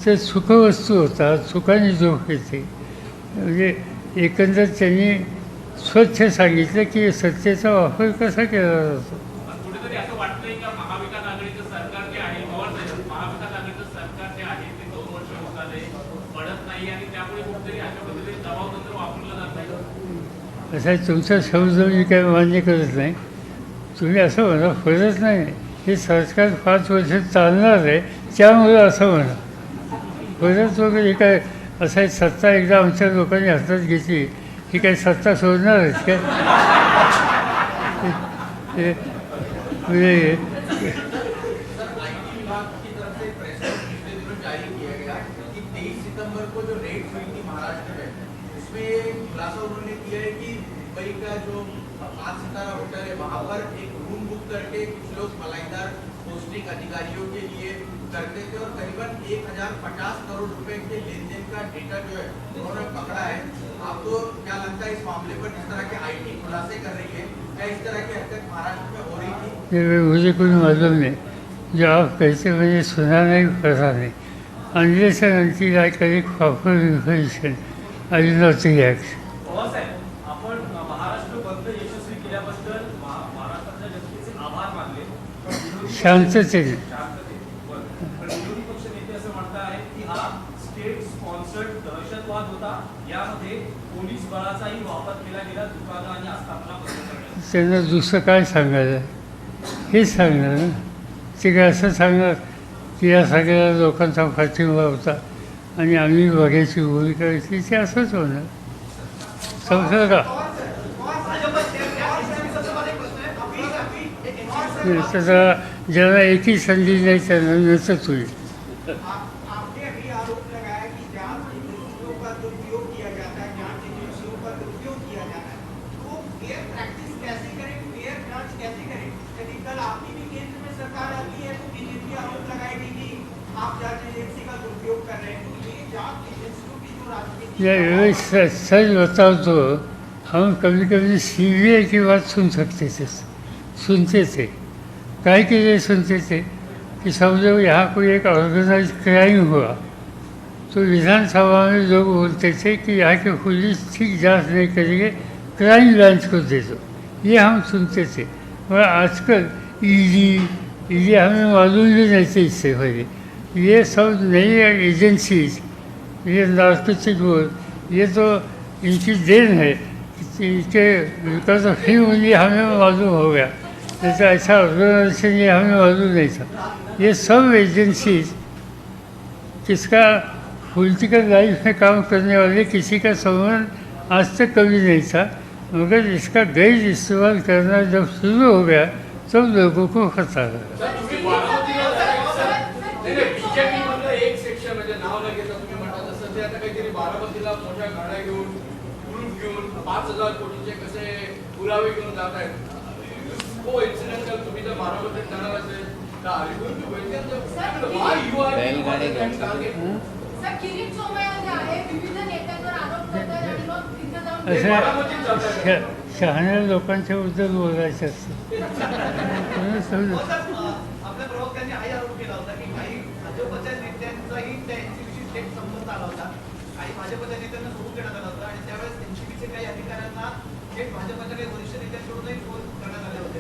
Speaker 1: तर सुखवस्तू होतात, सुखाने झोप येते. म्हणजे एकंदर त्यांनी स्वच्छ सांगितलं की सत्तेचा वापर कसा केला जातो.
Speaker 7: कुठेतरी असं वाटतंय का महाविकास आघाडीचं सरकार जे आहे, पवारसाहेब, महाविकास आघाडीचं सरकार जे आहे ते 2 वर्ष होत आले पडत नाही आणि त्यामुळे कुठेतरी अशा पद्धतीने दबावतंत्र वापरलं जात नाही.
Speaker 1: असं तुमचा शब्द मी काही मान्य करत नाही. तुम्ही असं म्हणा फरक नाही, हे सरकार 5 वर्ष चालणार आहे त्यामुळं असं म्हणा. फरक वगैरे काय असं आहे. सत्ता एकदा आमच्या लोकांनी हातात घेतली ही काही सत्ता सोडणार आहेत काय. म्हणजे
Speaker 8: सर, आईटी विभाग की तरफ से प्रेस नोट पिछले दिनों जारी किया गया कि 23 सितंबर को जो रेड हुई थी महाराष्ट्र में, उसमें खुलासा उन्होंने किया है कि मुंबई का जो 5 सितारा होटल है वहाँ पर एक रूम बुक करके कुछ लोग मलाईदार पोस्टिंग अधिकारियों के लिए करते थे और करीबन 1050 करोड़ रुपए के लेन देन का डेटा जो है उन्होंने पकड़ा है. आपको क्या लगता है इस मामले पर जिस तरह के आईटी खुलासे कर रही है, क्या इस तरह की हरकत महाराष्ट्र में हो रही थी?
Speaker 1: ये मुझे कोई मालूम नहीं. जो आप कहते मैंने सुना नहीं, पढ़ा नहीं. Unless end until I collect proper information, I will not take action.
Speaker 6: पवारसाहेब, आपण महाराष्ट्र बंद यशस्वी केल्याबद्दल महाराष्ट्राच्या जनतेचे आभार मानले. पण विरोधी
Speaker 1: शांततेने.
Speaker 6: पण विरोधी पक्ष नेते असं म्हणत आहेत की हा स्टेट स्पॉन्सर्ड दहशतवाद होता, यामध्ये पोलीस बळाचाही वापर केला गेला दुकानं आणि आस्थापना बंद करण्यासाठी.
Speaker 1: त्यांना दुसरं काय सांगायचं हेच सांगणार ना. ते काय असं सांगणार की या सगळ्या लोकांचा पाठिंबा होता आणि आम्ही बघायची भूमिका घेतली, ते असंच होणार. समजलं का. त्याचा ज्याला एकही संधी नाही त्यांना नसत होईल.
Speaker 5: आपने अभी आरोप लगाया कि जान का दुरुपयोग किया
Speaker 1: ये सच बताओ तो हम कभी कभी सीबीआई की बात सुनते थे काहे के लिए सुनते थे कि समझो यहाँ कोई एक ऑर्गेनाइज क्राइम हुआ तो विधानसभा में लोग बोलते थे कि यहाँ के पुलिस ठीक जांच नहीं करेंगे, क्राइम ब्रांच को दे दो, ये हम सुनते थे। और आजकल ईडी हमें मालूम भी नहीं थे इससे पहले। ये सब नई एजेंसीज, ये नार्कोटिक बोर्ड, ये तो इनकी देन है, इनके बिकॉज ऑफ हिम ये हमें मालूम हो गया, जैसे ऐसा ऑर्गेनाइजेशन ये हमें मालूम नहीं था। ये सब एजेंसीज किसका पॉलिटिकल लाइफ में काम करने वाले किसी का संबंध आज तक कभी नहीं था, मगर इसका गैर इस्तेमाल करना जब शुरू हो गया तब लोगों को खतरा लगा।
Speaker 4: सर तुम्ही बारामतीला बीजेपी मधलं एक सेक्शन म्हणजे नाव न घेता तुम्ही म्हणता तसं ते आता काहीतरी बारामतीला मोठ्या गाड्या घेऊन ग्रुप घेऊन 5,000 कोटीचे कसे पुरावे घेऊन जात आहेत। को इन्सिडेंटल तुम्ही जर बारामतीत जाणार असेल तर आरिगुन to welcome why you are target.
Speaker 9: Sir Kirit Somaiya आहे विविध नेत्यांवर आरोप करतात आणि मग तिथे जाऊन
Speaker 1: अशा शहाण्या लोकांच्या बद्दल बोलायचं असतं।
Speaker 5: आपल्या प्रवक्त्यांनी हाही आरोप केला होता की काही भाजपच्या नेत्यांचाही त्या एनसीबीशी थेट संबंध आला होता, काही भाजपच्या नेत्यांना सोडून देण्यात आला होता आणि त्यावेळेस एनसीबीचे काही अधिकाऱ्यांना थेट भाजपच्या काही वरिष्ठ नेत्यांकडूनही फोन करण्यात आले होते।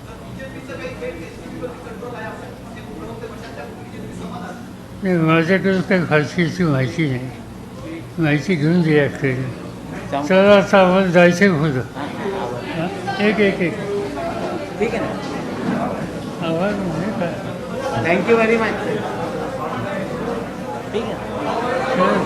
Speaker 5: तर बीजेपीचं काही थेट एनसीबीवरती कंट्रोल आहे असं ते प्रवक्ते म्हणतात, त्या बीजेपी समाधान
Speaker 1: नाही, माझ्याकडे काही फारशीची माहिती नाही, माहिती घेऊन द्या करेल। चला आता आपण जायचं होतं। एक
Speaker 2: ठीक आहे ना,
Speaker 1: आवाज म्हणजे काय
Speaker 2: थँक्यू व्हेरी मच. ठीक आहे.
Speaker 1: चला.